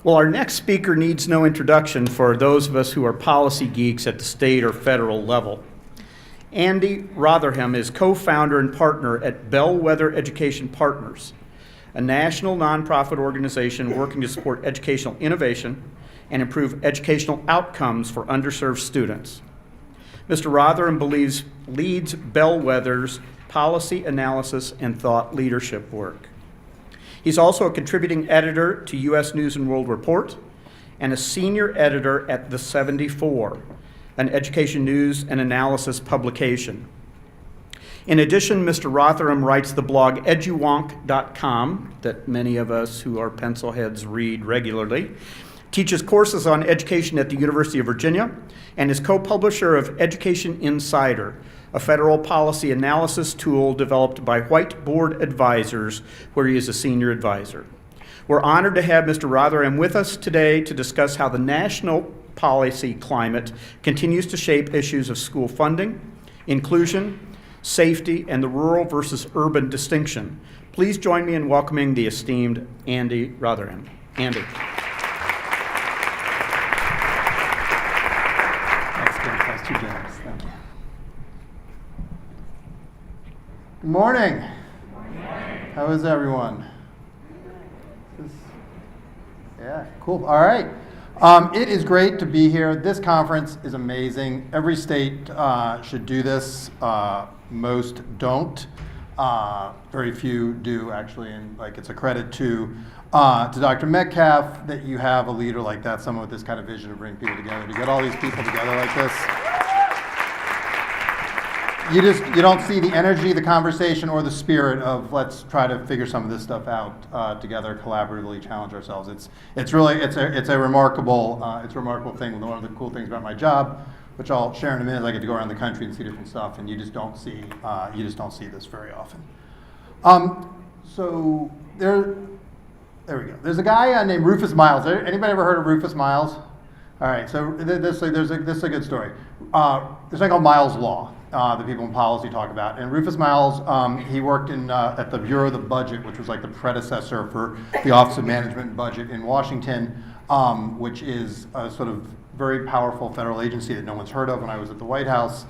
Well, our next speaker needs no introduction for those of us who are policy geeks at the state or federal level. Andy Rotherham is co-founder and partner at Bellwether Education Partners, a national nonprofit organization working to support educational innovation and improve educational outcomes for underserved students. Mr. Rotherham leads Bellwether's policy analysis and thought leadership work. He's also a contributing editor to U.S. News and World Report and a senior editor at The 74, an education news and analysis publication. In addition, Mr. Rotherham writes the blog eduwonk.com that many of us who are pencil heads read regularly, teaches courses on education at the University of Virginia, and is co-publisher of Education Insider, a federal policy analysis tool developed by Whiteboard Advisors, where he is a senior advisor. We're honored to have Mr. Rotherham with us today to discuss how the national policy climate continues to shape issues of school funding, inclusion, safety, and the rural versus urban distinction. Please join me in welcoming the esteemed Andy Rotherham. Andy. That's too generous. Thank you. Good morning. Good morning. How is everyone? Yeah, cool. All right. It is great to be here. This conference is amazing. Every state should do this. Most don't. Very few do, actually, and it's a credit to Dr. Metcalf that you have a leader like that, someone with this kind of vision to bring people together, to get all these people together like this. You don't see the energy, the conversation, or the spirit of let's try to figure some of this stuff out together, collaboratively challenge ourselves. It's a remarkable thing. One of the cool things about my job, which I'll share in a minute, is I get to go around the country and see different stuff, and you just don't see this very often. So there we go. There's a guy named Rufus Miles. Anybody ever heard of Rufus Miles? All right. So this is a good story. There's something called Miles' Law that people in policy talk about. And Rufus Miles, he worked at the Bureau of the Budget, which was like the predecessor for the Office of Management and Budget in Washington, which is a sort of very powerful federal agency that no one's heard of. When I was at the White House,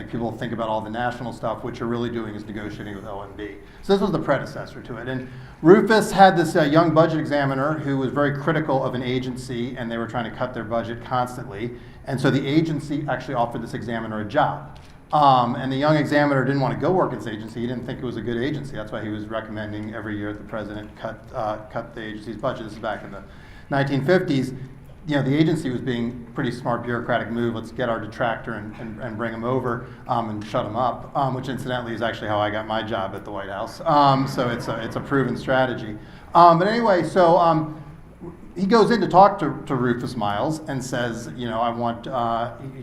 people think about all the national stuff. What you're really doing is negotiating with OMB. So this was the predecessor to it. And Rufus had this young budget examiner who was very critical of an agency, and they were trying to cut their budget constantly. And so the agency actually offered this examiner a job. And the young examiner didn't want to go work at this agency. He didn't think it was a good agency. That's why he was recommending every year that the president cut the agency's budget. This is back in the 1950s. The agency was being a pretty smart bureaucratic move. Let's get our detractor and bring him over and shut him up, which incidentally is actually how I got my job at the White House. So it's a proven strategy. But anyway, so he goes in to talk to Rufus Miles and says, he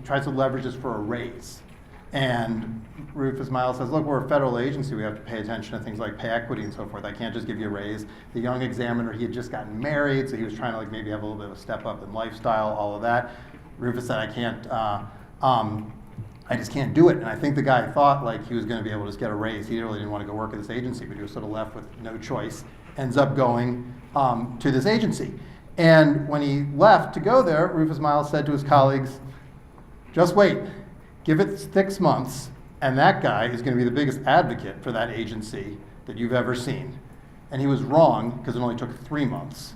tries to leverage this for a raise. And Rufus Miles says, look, we're a federal agency. We have to pay attention to things like pay equity and so forth. I can't just give you a raise. The young examiner, he had just gotten married, so he was trying to maybe have a little bit of a step up in lifestyle, all of that. Rufus said, I just can't do it. And I think the guy thought he was going to be able to just get a raise. He really didn't want to go work at this agency, but he was sort of left with no choice. Ends up going to this agency. And when he left to go there, Rufus Miles said to his colleagues, just wait. Give it 6 months, and that guy is going to be the biggest advocate for that agency that you've ever seen. And he was wrong, because it only took 3 months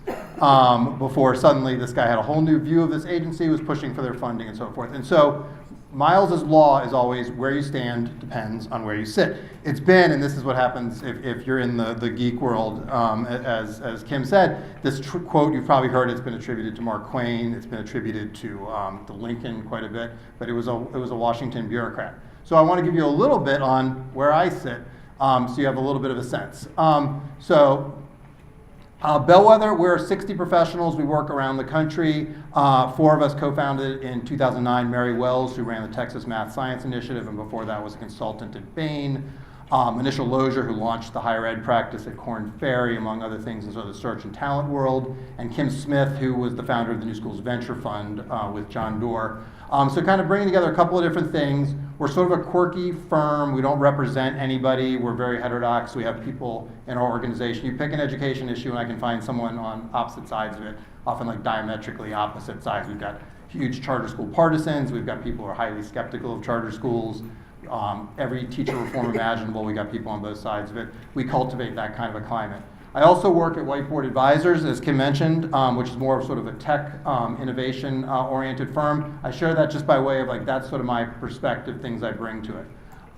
before suddenly this guy had a whole new view of this agency, was pushing for their funding and so forth. And so Miles's law is always where you stand depends on where you sit. It's been, and this is what happens if you're in the geek world, as Kim said, this quote you've probably heard, it's been attributed to Mark Twain, it's been attributed to Lincoln quite a bit, but it was a Washington bureaucrat. So I want to give you a little bit on where I sit, so you have a little bit of a sense. Bellwether, we're 60 professionals. We work around the country. 4 of us co-founded in 2009. Mary Wells, who ran the Texas Math Science Initiative, and before that was a consultant at Bain. Initial Lozier, who launched the higher ed practice at Korn Ferry, among other things in sort of the search and talent world, and Kim Smith, who was the founder of the New Schools Venture Fund with John Doerr. So kind of bringing together a couple of different things. We're sort of a quirky firm. We don't represent anybody. We're very heterodox. We have people in our organization. You pick an education issue and I can find someone on opposite sides of it, often like diametrically opposite sides. We've got huge charter school partisans. We've got people who are highly skeptical of charter schools. Every teacher reform imaginable, we got people on both sides of it. We cultivate that kind of a climate. I also work at Whiteboard Advisors, as Kim mentioned, which is more of sort of a tech innovation oriented firm. I share that just by way of like, that's sort of my perspective, things I bring to it.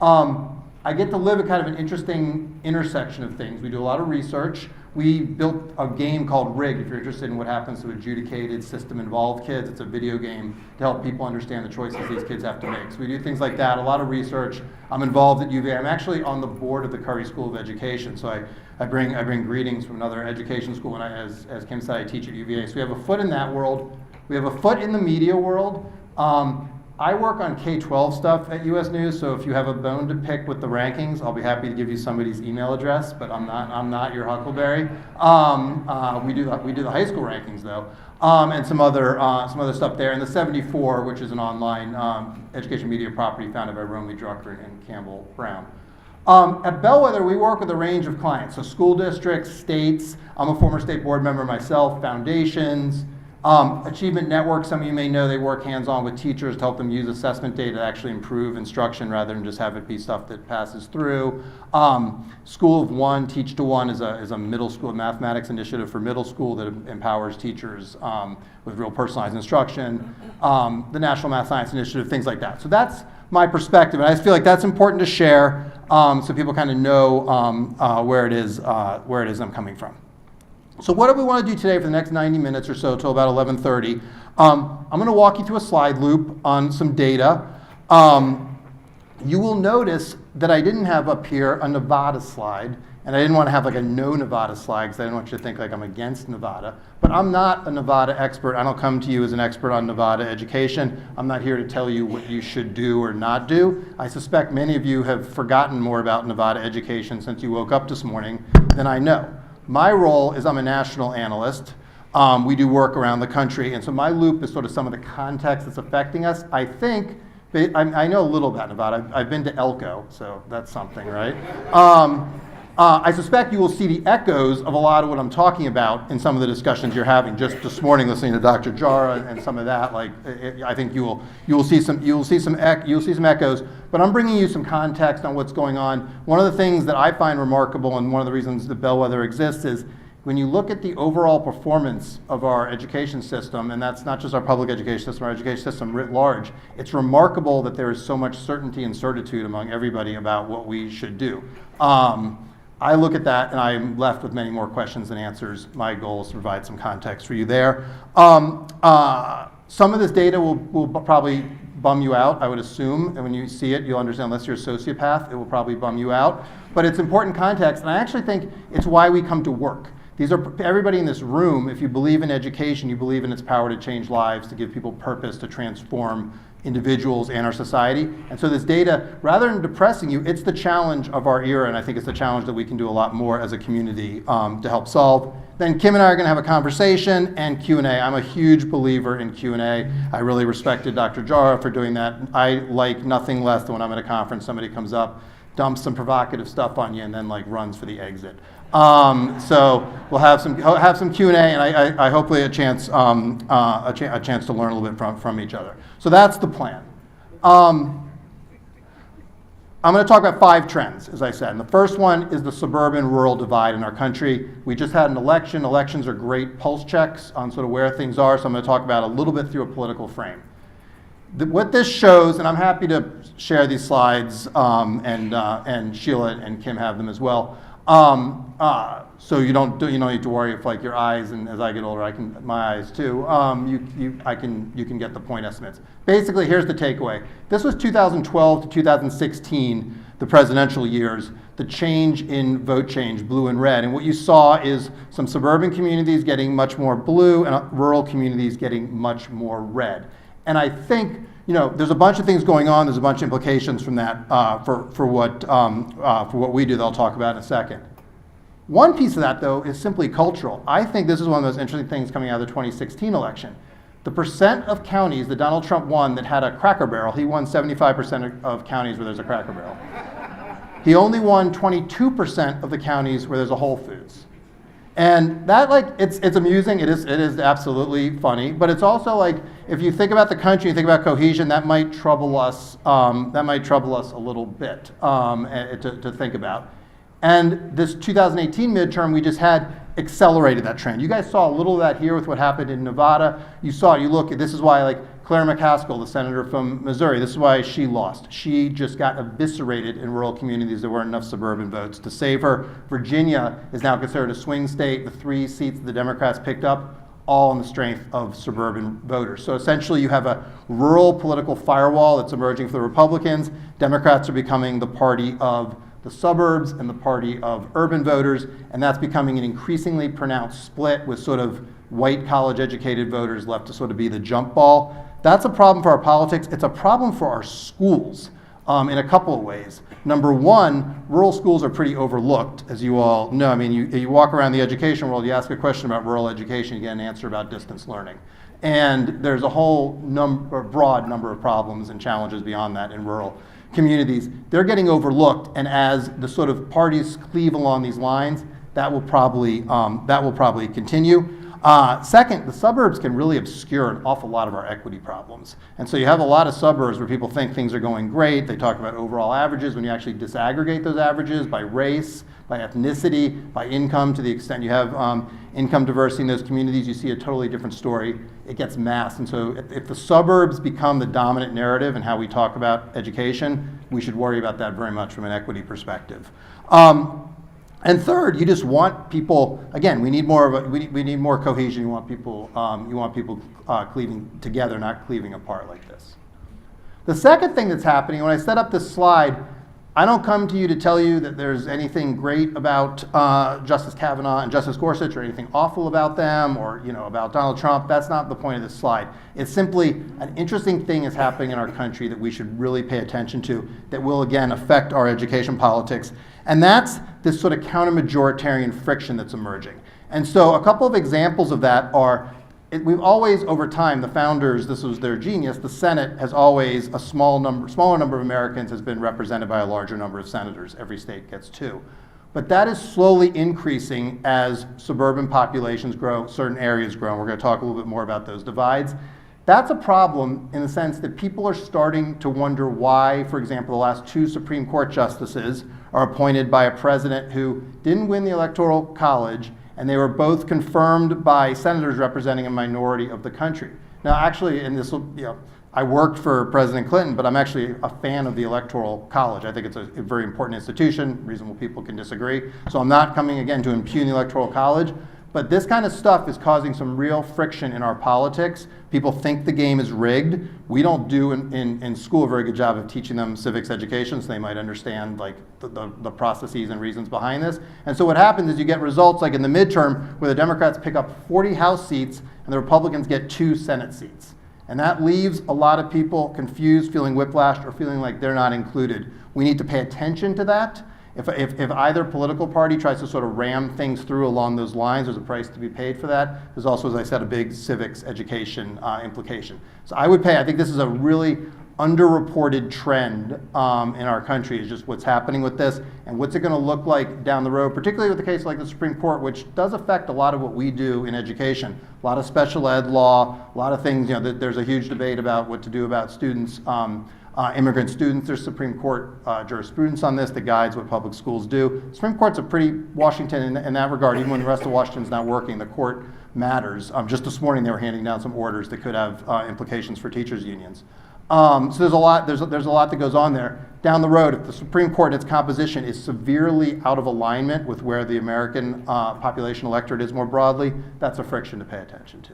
I get to live at kind of an interesting intersection of things. We do a lot of research. We built a game called Rigged, if you're interested in what happens to adjudicated, system-involved kids. It's a video game to help people understand the choices these kids have to make. So we do things like that, a lot of research. I'm involved at UVA. I'm actually on the board of the Curry School of Education, so I bring greetings from another education school, and as Kim said, I teach at UVA. So we have a foot in that world. We have a foot in the media world. I work on K-12 stuff at US News, so if you have a bone to pick with the rankings, I'll be happy to give you somebody's email address, but I'm not your Huckleberry. We do the high school rankings though, and some other stuff there. And the 74, which is an online education media property founded by Romy Drucker and Campbell Brown. At Bellwether, we work with a range of clients, so school districts, states. I'm a former state board member myself, foundations. Achievement Network, some of you may know, they work hands-on with teachers to help them use assessment data to actually improve instruction rather than just have it be stuff that passes through. School of One, Teach to One is a middle school mathematics initiative for middle school that empowers teachers with real personalized instruction. The National Math Science Initiative, things like that. So that's my perspective, and I just feel like that's important to share so people kind of know where it is I'm coming from. So what do we want to do today for the next 90 minutes or so till about 11:30? I'm going to walk you through a slide loop on some data. You will notice that I didn't have up here a Nevada slide, and I didn't want to have like a no Nevada slide because I didn't want you to think like I'm against Nevada. But I'm not a Nevada expert. I don't come to you as an expert on Nevada education. I'm not here to tell you what you should do or not do. I suspect many of you have forgotten more about Nevada education since you woke up this morning than I know. My role is I'm a national analyst. We do work around the country, and so my loop is sort of some of the context that's affecting us. I think, I know a little about Nevada. I've been to Elko, so that's something, right? I suspect you will see the echoes of a lot of what I'm talking about in some of the discussions you're having. Just this morning, listening to Dr. Jara and some of that, like I think you will see some echoes. But I'm bringing you some context on what's going on. One of the things that I find remarkable, and one of the reasons that Bellwether exists, is when you look at the overall performance of our education system, and that's not just our public education system, our education system writ large, it's remarkable that there is so much certainty and certitude among everybody about what we should do. I look at that and I'm left with many more questions than answers. My goal is to provide some context for you there. Some of this data will probably bum you out, I would assume, and when you see it, you'll understand, unless you're a sociopath, it will probably bum you out. But it's important context, and I actually think it's why we come to work. These are everybody in this room. If you believe in education, you believe in its power to change lives, to give people purpose, to transform individuals and our society. And so this data, rather than depressing you, it's the challenge of our era, and I think it's the challenge that we can do a lot more as a community to help solve. Then Kim and I are going to have a conversation and Q&A. I'm a huge believer in Q&A. I really respected Dr. Jara for doing that. I like nothing less than when I'm at a conference, somebody comes up, dumps some provocative stuff on you, and then like runs for the exit. So we'll have some Q&A, and I hopefully a chance to learn a little bit from each other. So that's the plan. I'm going to talk about 5 trends, as I said. And the first one is the suburban-rural divide in our country. We just had an election. Elections are great pulse checks on sort of where things are, so I'm going to talk about it a little bit through a political frame. What this shows, and I'm happy to share these slides, and Sheila and Kim have them as well. So you don't need to worry if like your eyes, and as I get older, my eyes too. You can get the point estimates. Basically, here's the takeaway. This was 2012 to 2016, the presidential years. The change in vote change, blue and red, and what you saw is some suburban communities getting much more blue and rural communities getting much more red. And I think there's a bunch of things going on. There's a bunch of implications from that for what we do that I'll talk about in a second. One piece of that, though, is simply cultural. I think this is one of the most interesting things coming out of the 2016 election. The percent of counties that Donald Trump won that had a Cracker Barrel, he won 75% of counties where there's a Cracker Barrel. He only won 22% of the counties where there's a Whole Foods. And that, it's amusing. It is absolutely funny. But it's also if you think about the country, you think about cohesion, that might trouble us. That might trouble us a little bit to think about. And this 2018 midterm we just had accelerated that trend. You guys saw a little of that here with what happened in Nevada. You saw it. You look. This is why Claire McCaskill, the senator from Missouri, this is why she lost. She just got eviscerated in rural communities. There weren't enough suburban votes to save her. Virginia is now considered a swing state. The 3 seats the Democrats picked up, all on the strength of suburban voters. So essentially you have a rural political firewall that's emerging for the Republicans. Democrats are becoming the party of the suburbs and the party of urban voters, and that's becoming an increasingly pronounced split with sort of white college-educated voters left to sort of be the jump ball. That's a problem for our politics. It's a problem for our schools in a couple of ways. Number one, rural schools are pretty overlooked, as you all know. I mean, you walk around the education world, you ask a question about rural education, you get an answer about distance learning. And there's a whole broad number of problems and challenges beyond that in rural communities. They're getting overlooked, and as the sort of parties cleave along these lines, that will probably continue. Second, the suburbs can really obscure an awful lot of our equity problems. And so you have a lot of suburbs where people think things are going great. They talk about overall averages. When you actually disaggregate those averages by race, by ethnicity, by income, to the extent you have income diversity in those communities, you see a totally different story. It gets masked. And so if the suburbs become the dominant narrative in how we talk about education, we should worry about that very much from an equity perspective. And third, you just want people. Again, we need more cohesion. You want people cleaving together, not cleaving apart like this. The second thing that's happening when I set up this slide, I don't come to you to tell you that there's anything great about Justice Kavanaugh and Justice Gorsuch, or anything awful about them, or about Donald Trump. That's not the point of this slide. It's simply an interesting thing is happening in our country that we should really pay attention to, that will again affect our education politics. And that's this sort of counter-majoritarian friction that's emerging. And so a couple of examples of that are, we've always, over time, the founders, this was their genius, the Senate has always, smaller number of Americans has been represented by a larger number of senators. Every state gets 2. But that is slowly increasing as suburban populations grow, certain areas grow, and we're going to talk a little bit more about those divides. That's a problem in the sense that people are starting to wonder why, for example, the last 2 Supreme Court justices are appointed by a president who didn't win the Electoral College, and they were both confirmed by senators representing a minority of the country. Now, actually, I worked for President Clinton, but I'm actually a fan of the Electoral College. I think it's a very important institution. Reasonable people can disagree. So I'm not coming, again, to impugn the Electoral College. But this kind of stuff is causing some real friction in our politics. People think the game is rigged. We don't do in school a very good job of teaching them civics education, so they might understand the processes and reasons behind this. And so what happens is you get results like in the midterm where the Democrats pick up 40 House seats and the Republicans get 2 Senate seats. And that leaves a lot of people confused, feeling whiplashed, or feeling like they're not included. We need to pay attention to that. If either political party tries to sort of ram things through along those lines, there's a price to be paid for that. There's also, as I said, a big civics education implication. So I think this is a really underreported trend in our country, is just what's happening with this and what's it going to look like down the road, particularly with the case like the Supreme Court, which does affect a lot of what we do in education. A lot of special ed law, a lot of things, there's a huge debate about what to do about students, immigrant students. There's Supreme Court jurisprudence on this that guides what public schools do. The Supreme Court's a pretty Washington in that regard. Even when the rest of Washington's not working, the court matters. Just this morning they were handing down some orders that could have implications for teachers' unions. So there's a lot that goes on there. Down the road, if the Supreme Court and its composition is severely out of alignment with where the American population electorate is more broadly, that's a friction to pay attention to.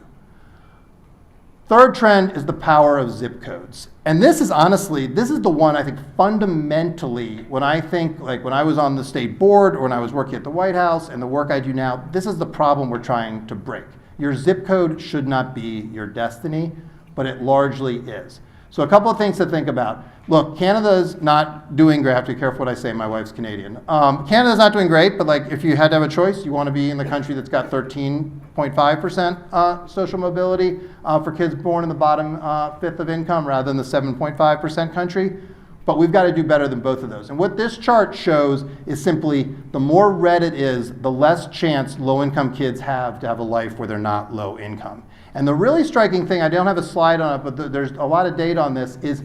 Third trend is the power of zip codes. And this is the one I think fundamentally, when I think, like when I was on the state board or when I was working at the White House and the work I do now, this is the problem we're trying to break. Your zip code should not be your destiny, but it largely is. So a couple of things to think about. Look, Canada's not doing great. I have to be careful what I say. My wife's Canadian. Canada's not doing great, but like if you had to have a choice, you want to be in the country that's got 13.5% social mobility for kids born in the bottom fifth of income rather than the 7.5% country. But we've got to do better than both of those. And what this chart shows is simply the more red it is, the less chance low-income kids have to have a life where they're not low income. And the really striking thing, I don't have a slide on it, but there's a lot of data on this, is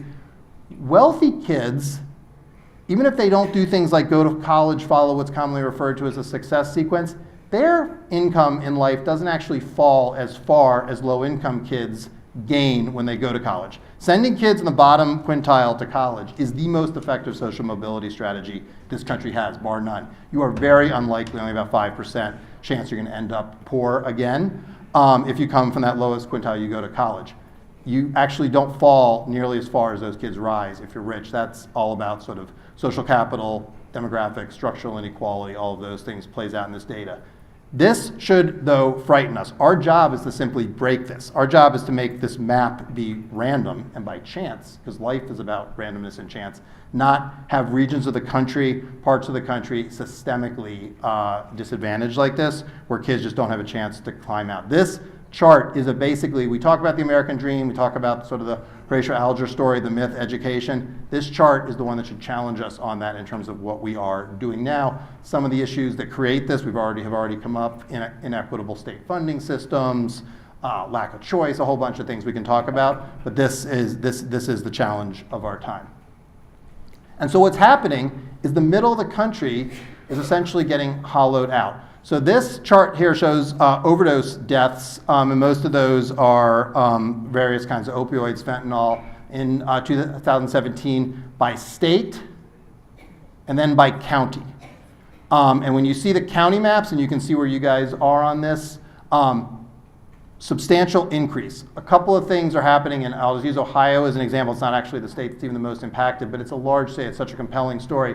wealthy kids, even if they don't do things like go to college, follow what's commonly referred to as a success sequence, their income in life doesn't actually fall as far as low-income kids gain when they go to college. Sending kids in the bottom quintile to college is the most effective social mobility strategy this country has, bar none. You are very unlikely, only about 5% chance you're going to end up poor again. If you come from that lowest quintile, you go to college. You actually don't fall nearly as far as those kids rise if you're rich. That's all about sort of social capital, demographics, structural inequality, all of those things plays out in this data. This should, though, frighten us. Our job is to simply break this. Our job is to make this map be random and by chance, because life is about randomness and chance, not have regions of the country, parts of the country systemically disadvantaged like this, where kids just don't have a chance to climb out. This chart is basically, we talk about the American dream, we talk about sort of the Horatio Alger story, the myth, education. This chart is the one that should challenge us on that in terms of what we are doing now. Some of the issues that create this have already come up, inequitable state funding systems, lack of choice, a whole bunch of things we can talk about, but this is the challenge of our time. And so what's happening is the middle of the country is essentially getting hollowed out. So this chart here shows overdose deaths, and most of those are various kinds of opioids, fentanyl, in 2017 by state and then by county. And when you see the county maps, and you can see where you guys are on this, substantial increase. A couple of things are happening, and I'll just use Ohio as an example. It's not actually the state that's even the most impacted, but it's a large state. It's such a compelling story.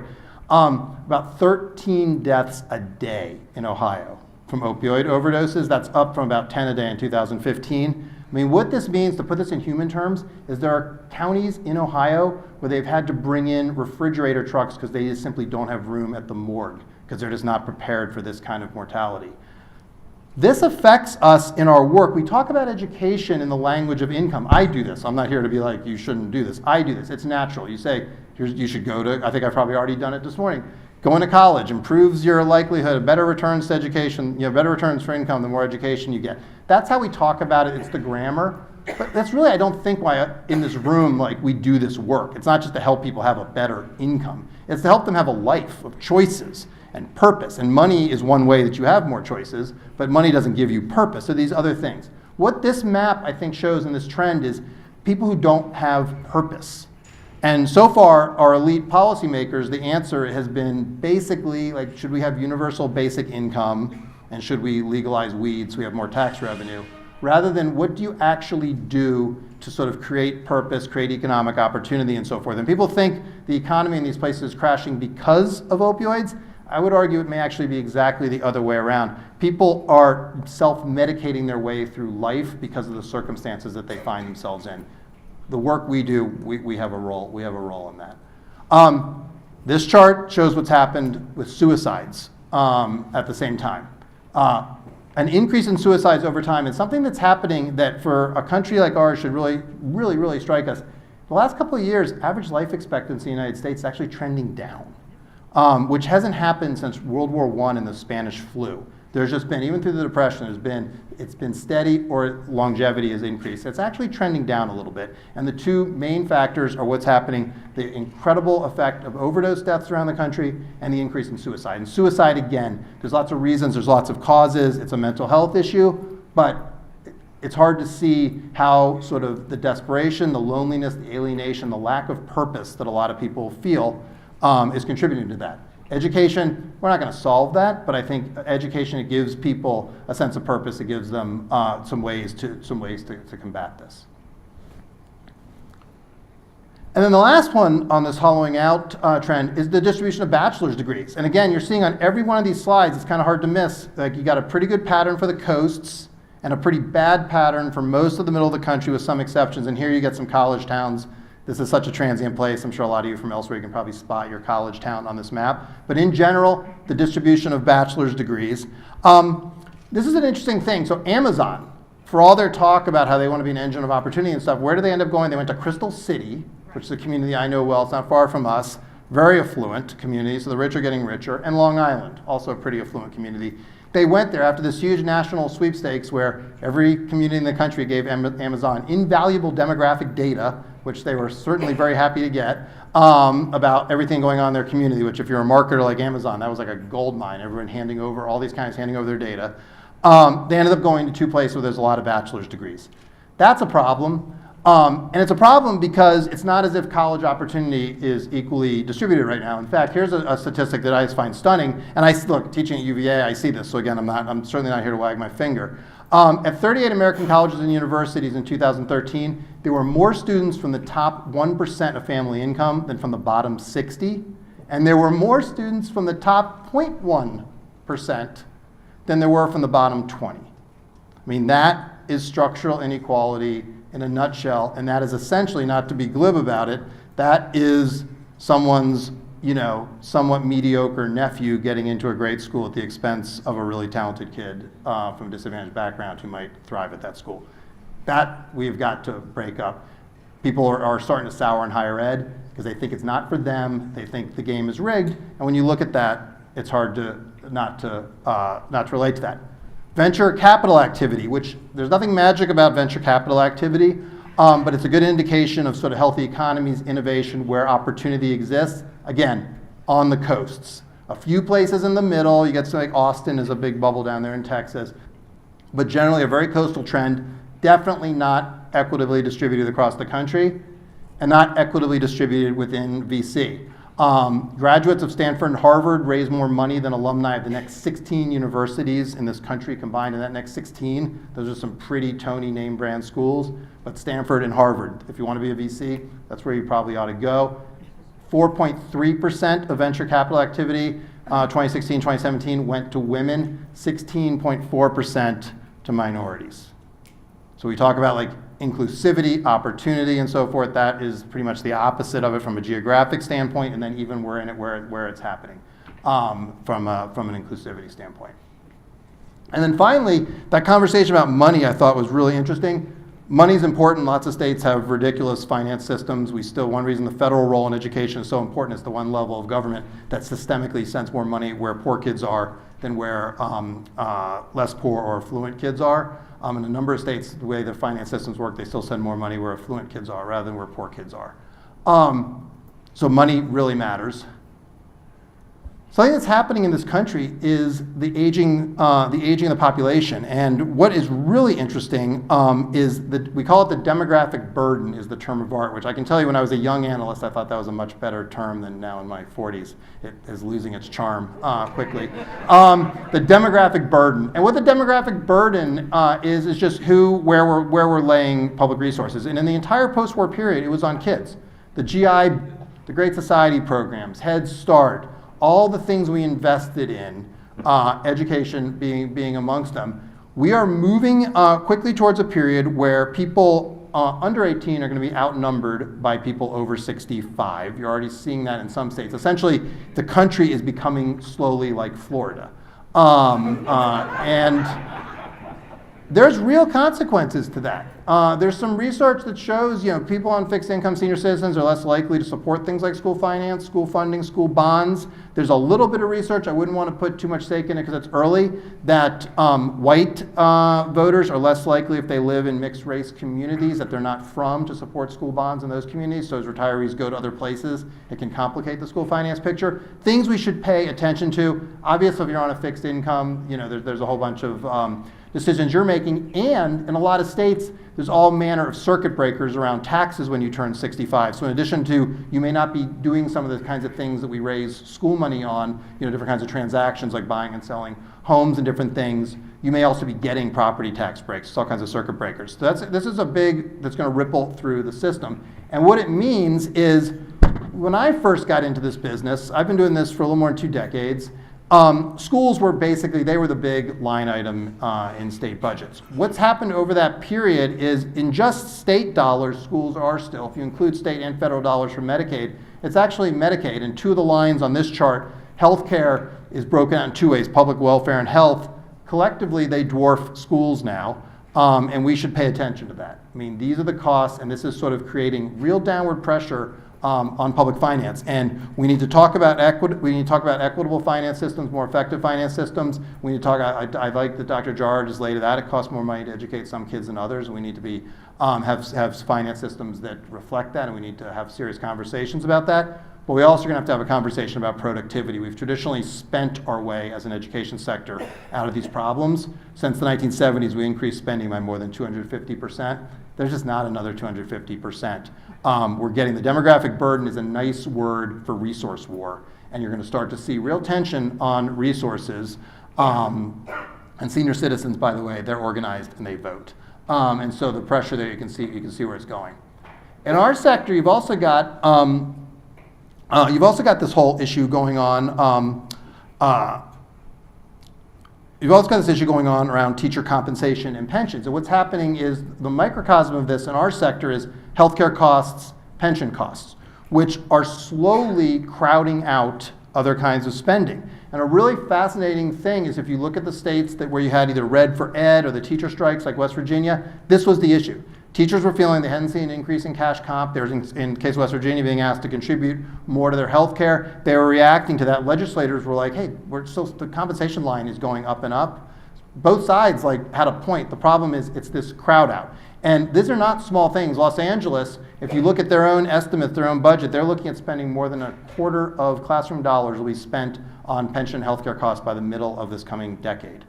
About 13 deaths a day in Ohio from opioid overdoses. That's up from about 10 a day in 2015. I mean, what this means, to put this in human terms, is there are counties in Ohio where they've had to bring in refrigerator trucks because they just simply don't have room at the morgue because they're just not prepared for this kind of mortality. This affects us in our work. We talk about education in the language of income. I do this. I'm not here to be like, you shouldn't do this. I do this. It's natural. You say, you should go to, I think I've probably already done it this morning, going to college improves your likelihood of better returns to education, better returns for income the more education you get. That's how we talk about it. It's the grammar. But that's really, I don't think, why in this room we do this work. It's not just to help people have a better income. It's to help them have a life of choices and purpose. And money is one way that you have more choices, but money doesn't give you purpose. So these other things. What this map, I think, shows in this trend is people who don't have purpose. And so far, our elite policymakers, the answer has been basically, should we have universal basic income, and should we legalize weed so we have more tax revenue, rather than what do you actually do to sort of create purpose, create economic opportunity, and so forth. And people think the economy in these places is crashing because of opioids. I would argue it may actually be exactly the other way around. People are self-medicating their way through life because of the circumstances that they find themselves in. The work we do, we have a role. We have a role in that. This chart shows what's happened with suicides at the same time. An increase in suicides over time is something that's happening that for a country like ours should really strike us. The last couple of years, average life expectancy in the United States is actually trending down, which hasn't happened since World War I and the Spanish flu. There's just been, even through the Depression, it's been steady, or longevity has increased. It's actually trending down a little bit. And the two main factors are what's happening, the incredible effect of overdose deaths around the country and the increase in suicide. And suicide, again, there's lots of reasons, there's lots of causes, it's a mental health issue, but it's hard to see how sort of the desperation, the loneliness, the alienation, the lack of purpose that a lot of people feel is contributing to that. Education, we're not going to solve that, but I think education, it gives people a sense of purpose. It gives them some ways to combat this. And then the last one on this hollowing out trend is the distribution of bachelor's degrees. And again, you're seeing on every one of these slides, it's kind of hard to miss. You got a pretty good pattern for the coasts and a pretty bad pattern for most of the middle of the country with some exceptions. And here you get some college towns This is such a transient place. I'm sure a lot of you from elsewhere, you can probably spot your college town on this map. But in general, the distribution of bachelor's degrees. This is an interesting thing. So Amazon, for all their talk about how they want to be an engine of opportunity and stuff, where do they end up going? They went to Crystal City, which is a community I know well. It's not far from us. Very affluent community, so the rich are getting richer. And Long Island, also a pretty affluent community. They went there after this huge national sweepstakes where every community in the country gave Amazon invaluable demographic data, which they were certainly very happy to get, about everything going on in their community, which if you're a marketer like Amazon, that was like a gold mine, everyone handing over, all these guys handing over their data. They ended up going to two places where there's a lot of bachelor's degrees. That's a problem. And it's a problem because it's not as if college opportunity is equally distributed right now. In fact, here's a statistic that I just find stunning. And look, teaching at UVA, I see this. So again, I'm certainly not here to wag my finger. At 38 American colleges and universities in 2013, there were more students from the top 1% of family income than from the bottom 60. And there were more students from the top 0.1% than there were from the bottom 20. I mean, that is structural inequality in a nutshell, and that is essentially, not to be glib about it, that is someone's, somewhat mediocre nephew getting into a great school at the expense of a really talented kid from a disadvantaged background who might thrive at that school. That we've got to break up. People are starting to sour in higher ed because they think it's not for them. They think the game is rigged, and when you look at that, it's hard to not to relate to that. Venture capital activity, which there's nothing magic about venture capital activity, but it's a good indication of sort of healthy economies, innovation, where opportunity exists. Again, on the coasts. A few places in the middle, you get something like Austin is a big bubble down there in Texas, but generally a very coastal trend, definitely not equitably distributed across the country, and not equitably distributed within VC. Graduates of Stanford and Harvard raise more money than alumni of the next 16 universities in this country combined. In that next 16, those are some pretty Tony name brand schools, but Stanford and Harvard, if you want to be a VC, that's where you probably ought to go. 4.3% of venture capital activity, 2016, 2017, went to women, 16.4% to minorities. So we talk about like inclusivity, opportunity, and so forth. That is pretty much the opposite of it from a geographic standpoint, and then even we're in it where it's happening from an inclusivity standpoint. And then finally, that conversation about money I thought was really interesting. Money's important. Lots of states have ridiculous finance systems. One reason the federal role in education is so important is the one level of government that systemically sends more money where poor kids are than where less poor or affluent kids are. In a number of states, the way the finance systems work, they still send more money where affluent kids are rather than where poor kids are. So money really matters. Something that's happening in this country is the aging of the population. And what is really interesting is that we call it the demographic burden is the term of art, which I can tell you when I was a young analyst, I thought that was a much better term than now in my 40s. It is losing its charm quickly. The demographic burden. And what the demographic burden is just where we're laying public resources. And in the entire post-war period, it was on kids. The GI, the Great Society programs, Head Start, all the things we invested in, education being amongst them, we are moving quickly towards a period where people under 18 are going to be outnumbered by people over 65. You're already seeing that in some states. Essentially, the country is becoming slowly like Florida. And there's real consequences to that. There's some research that shows, people on fixed income senior citizens are less likely to support things like school finance, school funding, school bonds. There's a little bit of research, I wouldn't want to put too much stake in it because it's early, that white voters are less likely if they live in mixed race communities that they're not from to support school bonds in those communities. So as retirees go to other places, it can complicate the school finance picture. Things we should pay attention to. Obviously, if you're on a fixed income, there's a whole bunch of decisions you're making, and in a lot of states, there's all manner of circuit breakers around taxes when you turn 65. So in addition to, you may not be doing some of the kinds of things that we raise school money on, different kinds of transactions like buying and selling homes and different things, you may also be getting property tax breaks. It's all kinds of circuit breakers. So this is that's going to ripple through the system. And what it means is, when I first got into this business, I've been doing this for a little more than 2 decades, Schools were basically, they were the big line item in state budgets. What's happened over that period is in just state dollars, schools are still, if you include state and federal dollars for Medicaid, it's actually Medicaid. And two of the lines on this chart, healthcare is broken out in two ways, public welfare and health. Collectively, they dwarf schools now, and we should pay attention to that. I mean, these are the costs, and this is sort of creating real downward pressure on public finance, and we need to talk about equitable finance systems, more effective finance systems. We need to talk. I like that Dr. Jarrett has laid it out. It costs more money to educate some kids than others. We need to be have finance systems that reflect that, and we need to have serious conversations about that. But we also are going to have a conversation about productivity. We've traditionally spent our way as an education sector out of these problems. Since the 1970s, we increased spending by more than 250%. There's just not another 250%. We're getting the demographic burden is a nice word for resource war, and you're going to start to see real tension on resources. And senior citizens, by the way, they're organized and they vote. And so the pressure there, you can see where it's going. In our sector, you've also got this whole issue going on. You've also got this issue going on around teacher compensation and pensions. And what's happening is the microcosm of this in our sector is healthcare costs, pension costs, which are slowly crowding out other kinds of spending. And a really fascinating thing is if you look at the states where you had either red for ed or the teacher strikes like West Virginia, this was the issue. Teachers were feeling they hadn't seen an increase in cash comp. They were, in case of West Virginia, being asked to contribute more to their health care. They were reacting to that. Legislators were like, hey, the compensation line is going up and up. Both sides had a point. The problem is it's this crowd out. And these are not small things. Los Angeles, if you look at their own estimates, their own budget, they're looking at spending more than a quarter of classroom dollars will be spent on pension and healthcare costs by the middle of this coming decade.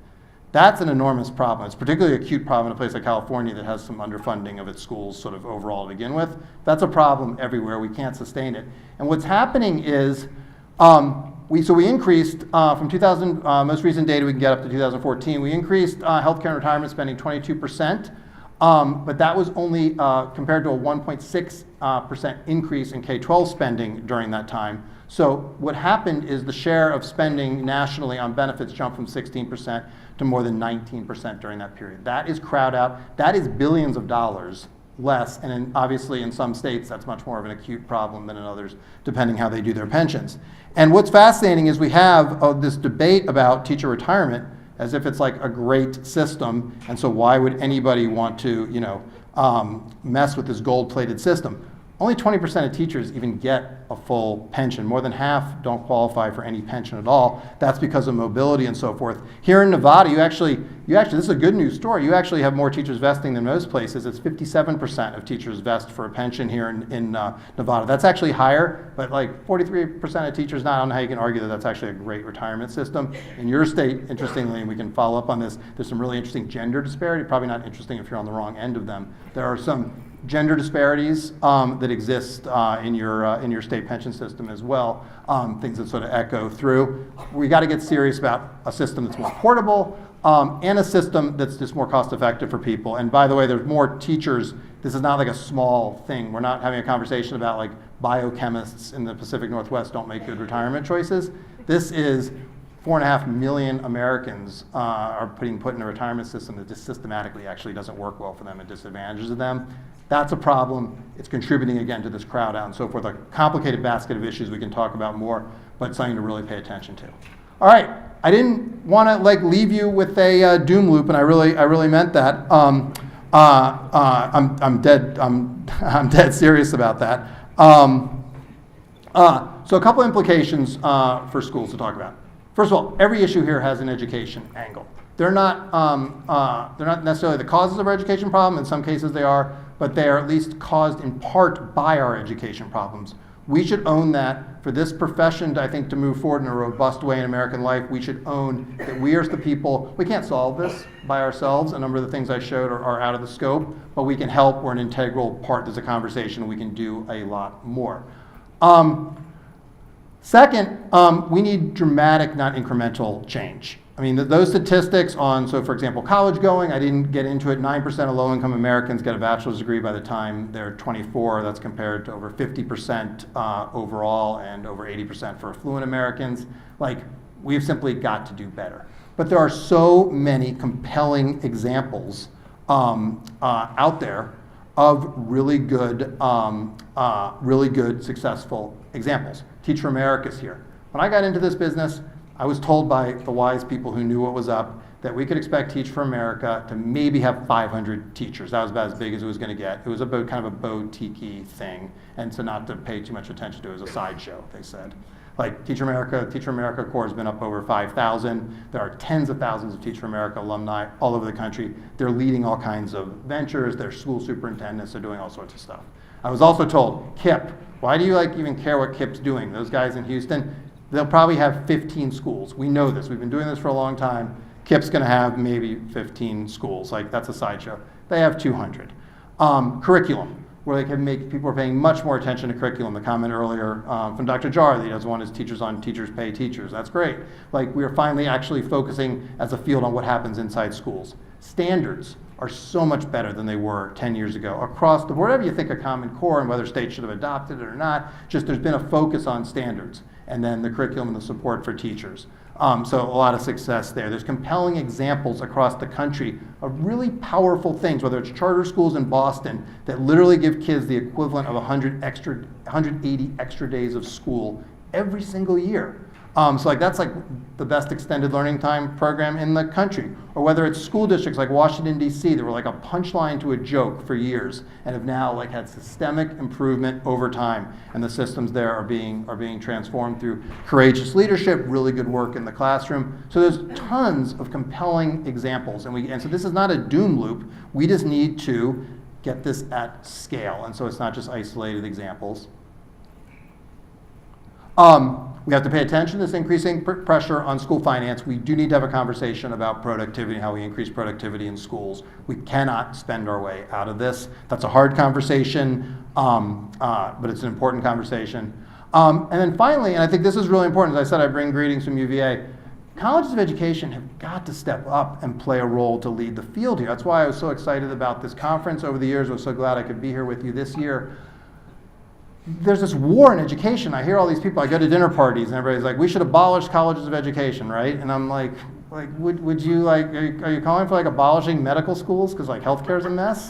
That's an enormous problem. It's a particularly acute problem in a place like California that has some underfunding of its schools sort of overall to begin with. That's a problem everywhere. We can't sustain it. And what's happening is, we increased from 2000, most recent data we can get up to 2014, we increased healthcare and retirement spending 22%, but that was only compared to a 1.6% increase in K-12 spending during that time. So what happened is the share of spending nationally on benefits jumped from 16% to more than 19% during that period. That is crowd out. That is billions of dollars less, and obviously in some states that's much more of an acute problem than in others, depending how they do their pensions. And what's fascinating is we have this debate about teacher retirement as if it's like a great system, and so why would anybody want to, mess with this gold-plated system? Only 20% of teachers even get a full pension. More than half don't qualify for any pension at all. That's because of mobility and so forth. Here in Nevada, you actually, this is a good news story. You actually have more teachers vesting than most places. It's 57% of teachers vest for a pension here in Nevada. That's actually higher, but 43% of teachers, I don't know how you can argue that that's actually a great retirement system. In your state, interestingly, and we can follow up on this, there's some really interesting gender disparity, probably not interesting if you're on the wrong end of them. There are some gender disparities that exist in your state pension system as well, things that sort of echo through. We got to get serious about a system that's more portable and a system that's just more cost effective for people. And by the way, there's more teachers. This is not like a small thing. We're not having a conversation about biochemists in the Pacific Northwest don't make good retirement choices. This is 4.5 million Americans are being put in a retirement system that just systematically actually doesn't work well for them and disadvantages them. That's a problem. It's contributing again to this crowd out and so forth. A complicated basket of issues we can talk about more, but something to really pay attention to. All right, I didn't want to leave you with a doom loop, and I really meant that. I'm dead serious about that. So a couple implications for schools to talk about. First of all, every issue here has an education angle. They're not necessarily the causes of our education problem. In some cases they are, but they are at least caused in part by our education problems. We should own that. For this profession, I think, to move forward in a robust way in American life, we should own that we are the people. We can't solve this by ourselves. A number of the things I showed are out of the scope, but we can help. We're an integral part. There's a conversation. We can do a lot more. Second, we need dramatic, not incremental change. I mean, those statistics on, so for example, college going, I didn't get into it, 9% of low-income Americans get a bachelor's degree by the time they're 24. That's compared to over 50% overall and over 80% for affluent Americans. We've simply got to do better. But there are so many compelling examples out there of really good, successful examples. Teach for America's here. When I got into this business, I was told by the wise people who knew what was up that we could expect Teach for America to maybe have 500 teachers. That was about as big as it was going to get. It was about kind of a boutique thing, and so not to pay too much attention to it. It was a sideshow, they said. Like Teach for America Corps has been up over 5,000. There are tens of thousands of Teach for America alumni all over the country. They're leading all kinds of ventures. They're school superintendents. They're doing all sorts of stuff. I was also told, KIPP, why do you even care what KIPP's doing? Those guys in Houston, they'll probably have 15 schools. We know this. We've been doing this for a long time. KIPP's going to have maybe 15 schools. That's a sideshow. They have 200. Curriculum, where they can make, people are paying much more attention to curriculum. The comment earlier from Dr. Jar that he doesn't want his teachers on teachers pay teachers. That's great. We are finally actually focusing as a field on what happens inside schools. Standards are so much better than they were 10 years ago across the board. Whatever you think of Common Core and whether states should have adopted it or not, just there's been a focus on standards and then the curriculum and the support for teachers. So a lot of success there. There's compelling examples across the country of really powerful things, whether it's charter schools in Boston that literally give kids the equivalent of 180 extra days of school every single year. So that's the best extended learning time program in the country. Or whether it's school districts like Washington, D.C. that were like a punchline to a joke for years and have now had systemic improvement over time. And the systems there are being transformed through courageous leadership, really good work in the classroom. So there's tons of compelling examples. And so this is not a doom loop. We just need to get this at scale. And so it's not just isolated examples. We have to pay attention to this increasing pressure on school finance. We do need to have a conversation about productivity and how we increase productivity in schools. We cannot spend our way out of this. That's a hard conversation, but it's an important conversation. And then finally, and I think this is really important, as I said, I bring greetings from UVA. Colleges of education have got to step up and play a role to lead the field here. That's why I was so excited about this conference over the years. I was so glad I could be here with you this year. There's this war in education. I hear all these people, I go to dinner parties and everybody's like, we should abolish colleges of education, right? And I'm like would you are you calling for abolishing medical schools because healthcare is a mess?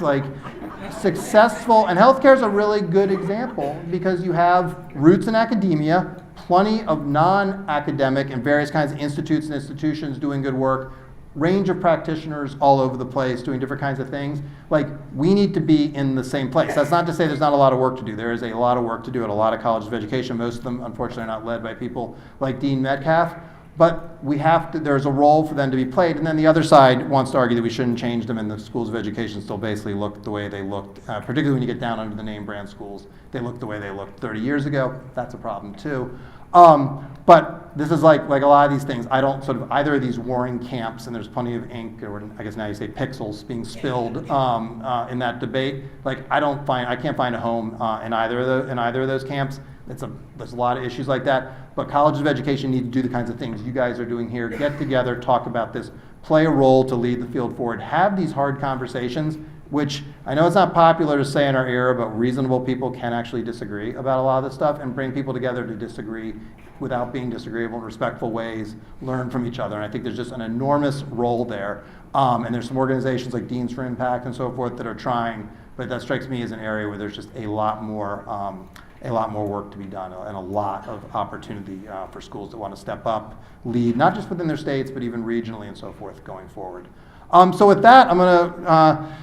Successful, and healthcare is a really good example because you have roots in academia, plenty of non-academic and various kinds of institutes and institutions doing good work, range of practitioners all over the place doing different kinds of things. We need to be in the same place. That's not to say there's not a lot of work to do. There is a lot of work to do at a lot of colleges of education. Most of them, unfortunately, are not led by people like Dean Metcalf. But we have to, there's a role for them to be played. And then the other side wants to argue that we shouldn't change them, and the schools of education still basically look the way they looked, particularly when you get down under the name brand schools. They look the way they looked 30 years ago. That's a problem too. But this is like a lot of these things. I don't either of these warring camps, and there's plenty of ink, or I guess now you say pixels, being spilled in that debate. I can't find a home in either of those camps. There's a lot of issues like that. But colleges of education need to do the kinds of things you guys are doing here. Get together, talk about this, play a role to lead the field forward. Have these hard conversations, which I know it's not popular to say in our era, but reasonable people can actually disagree about a lot of this stuff, and bring people together to disagree without being disagreeable in respectful ways, learn from each other. And I think there's just an enormous role there. And there's some organizations like Deans for Impact and so forth that are trying, but that strikes me as an area where there's just a lot more work to be done, and a lot of opportunity for schools that want to step up, lead, not just within their states, but even regionally and so forth going forward. So with that, I'm going to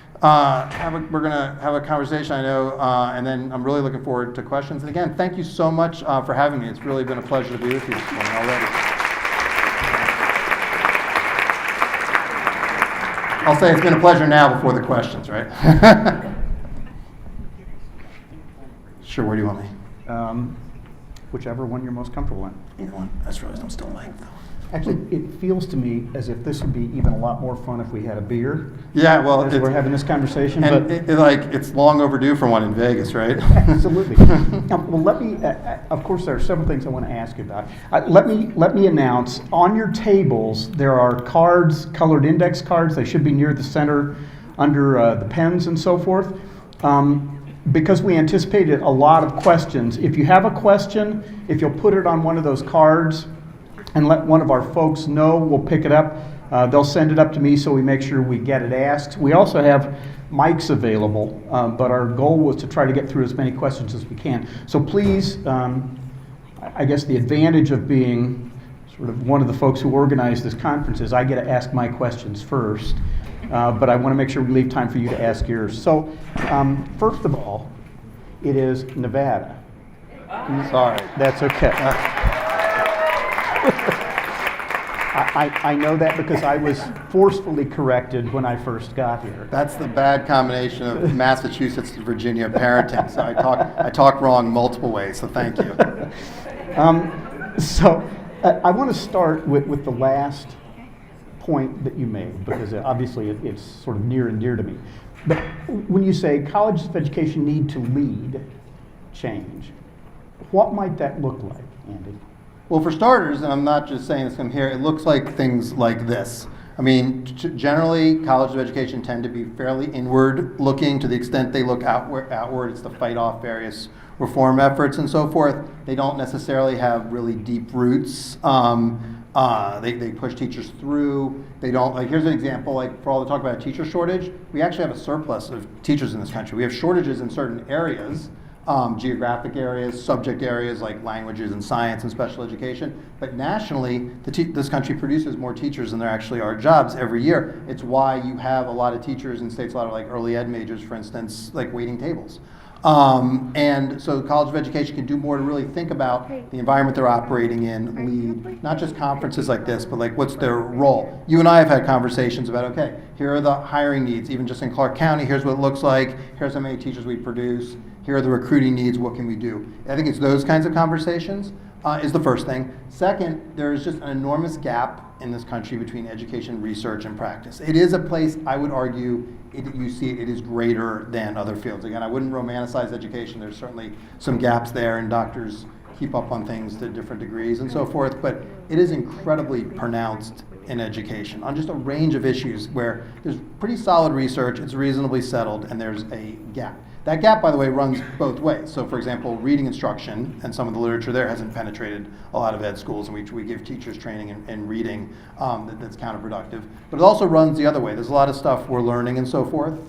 we're going to have a conversation, I know, and then I'm really looking forward to questions. And again, thank you so much for having me. It's really been a pleasure to be with you this morning already. I'll say it's been a pleasure now before the questions, right? Sure, where do you want me? Whichever one you're most comfortable in. Either one. I just realized I'm still late, though. Actually, it feels to me as if this would be even a lot more fun if we had a beer. Yeah, well, as we're having this conversation. And it's long overdue for one in Vegas, right? Absolutely. Well, let me. Of course, there are several things I want to ask you about. Let me announce on your tables there are cards, colored index cards. They should be near the center, under the pens and so forth. Because we anticipated a lot of questions. If you have a question, if you'll put it on one of those cards. and let one of our folks know. We'll pick it up. They'll send it up to me so we make sure we get it asked. We also have mics available, but our goal was to try to get through as many questions as we can. So please, I guess the advantage of being sort of one of the folks who organized this conference is I get to ask my questions first, but I want to make sure we leave time for you to ask yours. So first of all, it is Nevada. Sorry. That's okay. I know that because I was forcefully corrected when I first got here. That's the bad combination of Massachusetts to Virginia parenting. So I talk wrong multiple ways, so thank you. So I want to start with the last point that you made, because obviously it's sort of near and dear to me. But when you say colleges of education need to lead change, what might that look like, Andy? Well, for starters, and I'm not just saying this from here, it looks like things like this. I mean, generally, colleges of education tend to be fairly inward-looking to the extent they look outward. It's to fight off various reform efforts and so forth. They don't necessarily have really deep roots. They push teachers through. They don't, like, here's an example, like, for all the talk about a teacher shortage, we actually have a surplus of teachers in this country. We have shortages in certain areas, geographic areas, subject areas like languages and science and special education. But nationally, this country produces more teachers than there actually are jobs every year. It's why you have a lot of teachers in states, a lot of like early ed majors, for instance, like waiting tables. And so the College of Education can do more to really think about the environment they're operating in, lead, not just conferences like this, but like what's their role. You and I have had conversations about, okay, here are the hiring needs, even just in Clark County, here's what it looks like, here's how many teachers we produce, here are the recruiting needs, what can we do? I think it's those kinds of conversations is the first thing. Second, there is just an enormous gap in this country between education, research, and practice. It is a place, I would argue, you see it is greater than other fields. Again, I wouldn't romanticize education. There's certainly some gaps there, and doctors keep up on things to different degrees and so forth, but it is incredibly pronounced in education on just a range of issues where there's pretty solid research, it's reasonably settled, and there's a gap. That gap, by the way, runs both ways. So, for example, reading instruction and some of the literature there hasn't penetrated a lot of ed schools, and we give teachers training in reading that's counterproductive. But it also runs the other way. There's a lot of stuff we're learning and so forth.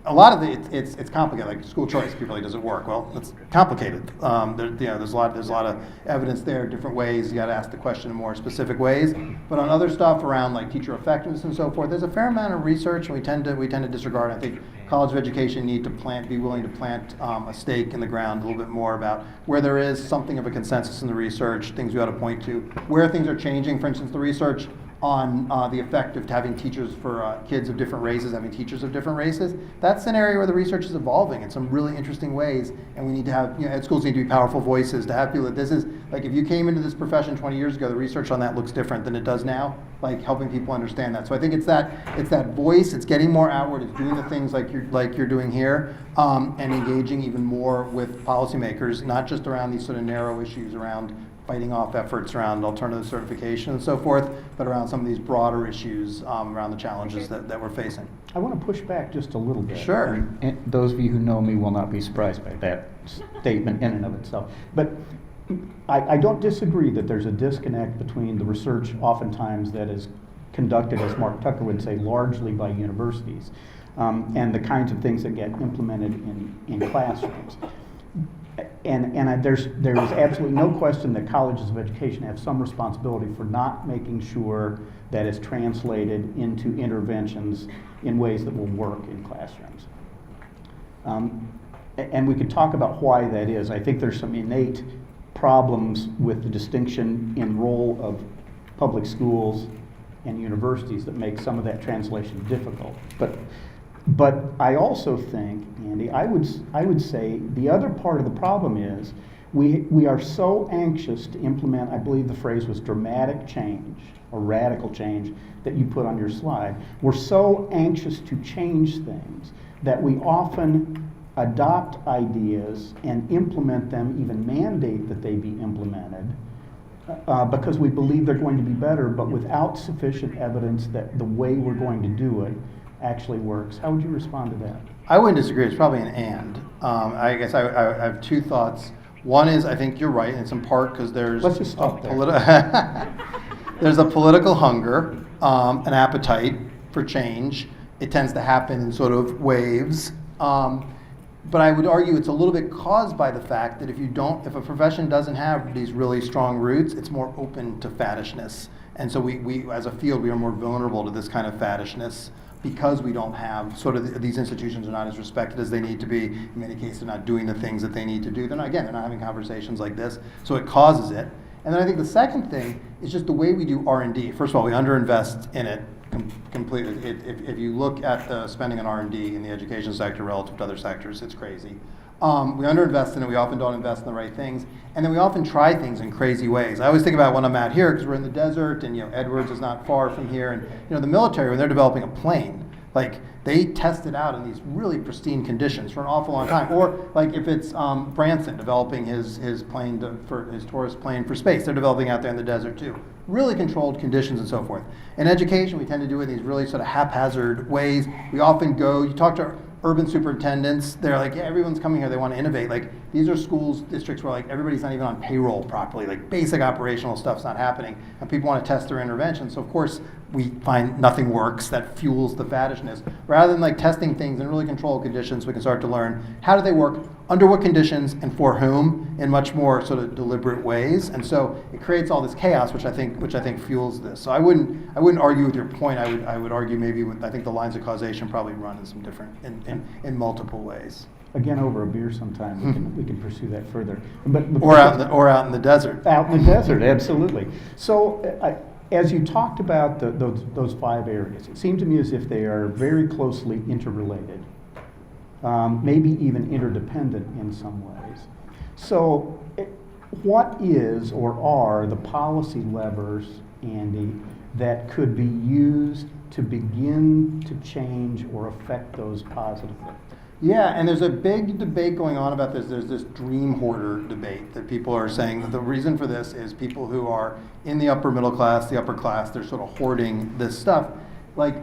A lot of it's complicated, like school choice. People like, does it work? Well, it's complicated. There's a lot of evidence there, different ways. You got to ask the question in more specific ways. But on other stuff around like teacher effectiveness and so forth, there's a fair amount of research, and we tend to disregard. I think College of Education need to be willing to plant a stake in the ground a little bit more about where there is something of a consensus in the research, things we ought to point to, where things are changing. For instance, the research on the effect of having teachers for kids of different races, having teachers of different races. That's an area where the research is evolving in some really interesting ways, and we need to have, ed schools need to be powerful voices to have people that this is, like if you came into this profession 20 years ago, the research on that looks different than it does now, like helping people understand that. So I think it's that voice, it's getting more outward, it's doing the things like you're doing here, and engaging even more with policymakers, not just around these sort of narrow issues around fighting off efforts around alternative certification and so forth, but around some of these broader issues around the challenges that we're facing. I want to push back just a little bit. Sure. And those of you who know me will not be surprised by that statement in and of itself. But I don't disagree that there's a disconnect between the research oftentimes that is conducted, as Mark Tucker would say, largely by universities, and the kinds of things that get implemented in classrooms. And there's absolutely no question that colleges of education have some responsibility for not making sure that it's translated into interventions in ways that will work in classrooms. And we could talk about why that is. I think there's some innate problems with the distinction in role of public schools and universities that make some of that translation difficult. But I also think, Andy, I would say the other part of the problem is we are so anxious to implement, I believe the phrase was dramatic change or radical change that you put on your slide. We're so anxious to change things that we often adopt ideas and implement them, even mandate that they be implemented, because we believe they're going to be better, but without sufficient evidence that the way we're going to do it actually works. How would you respond to that? I wouldn't disagree. It's probably an and. I guess I have two thoughts. One is, I think you're right, and it's in part because there's Let's just stop there. there's a political hunger, an appetite for change. It tends to happen in sort of waves. But I would argue it's a little bit caused by the fact that if a profession doesn't have these really strong roots, it's more open to faddishness. And so we as a field, we are more vulnerable to this kind of faddishness because we don't have sort of these institutions are not as respected as they need to be. In many cases, they're not doing the things that they need to do. They're not having conversations like this. So it causes it. And then I think the second thing is just the way we do R&D. First of all, we underinvest in it completely. If you look at the spending on R&D in the education sector relative to other sectors, it's crazy. We underinvest in it. We often don't invest in the right things. And then we often try things in crazy ways. I always think about when I'm out here, because we're in the desert, and Edwards is not far from here. And the military, when they're developing a plane, like they test it out in these really pristine conditions for an awful long time. Or like if it's Branson developing his plane for his tourist plane for space, they're developing out there in the desert too. Really controlled conditions and so forth. In education, we tend to do it in these really sort of haphazard ways. We often you talk to urban superintendents, they're like, yeah, everyone's coming here, they want to innovate. Like these are schools, districts where like everybody's not even on payroll properly, like basic operational stuff's not happening, and people want to test their intervention. So of course, we find nothing works that fuels the faddishness. Rather than like testing things in really controlled conditions, we can start to learn how do they work, under what conditions, and for whom, in much more sort of deliberate ways. And so it creates all this chaos, which I think fuels this. So I wouldn't argue with your point. I would argue maybe I think the lines of causation probably run in some different in multiple ways. Again, over a beer sometime, we can pursue that further. Or out in the desert. Out in the desert, absolutely. So as you talked about those 5 areas, it seemed to me as if they are very closely interrelated, maybe even interdependent in some ways. So what is or are the policy levers, Andy, that could be used to begin to change or affect those positively? Yeah, and there's a big debate going on about this. There's this dream hoarder debate that people are saying that the reason for this is people who are in the upper middle class, the upper class, they're sort of hoarding this stuff. Like,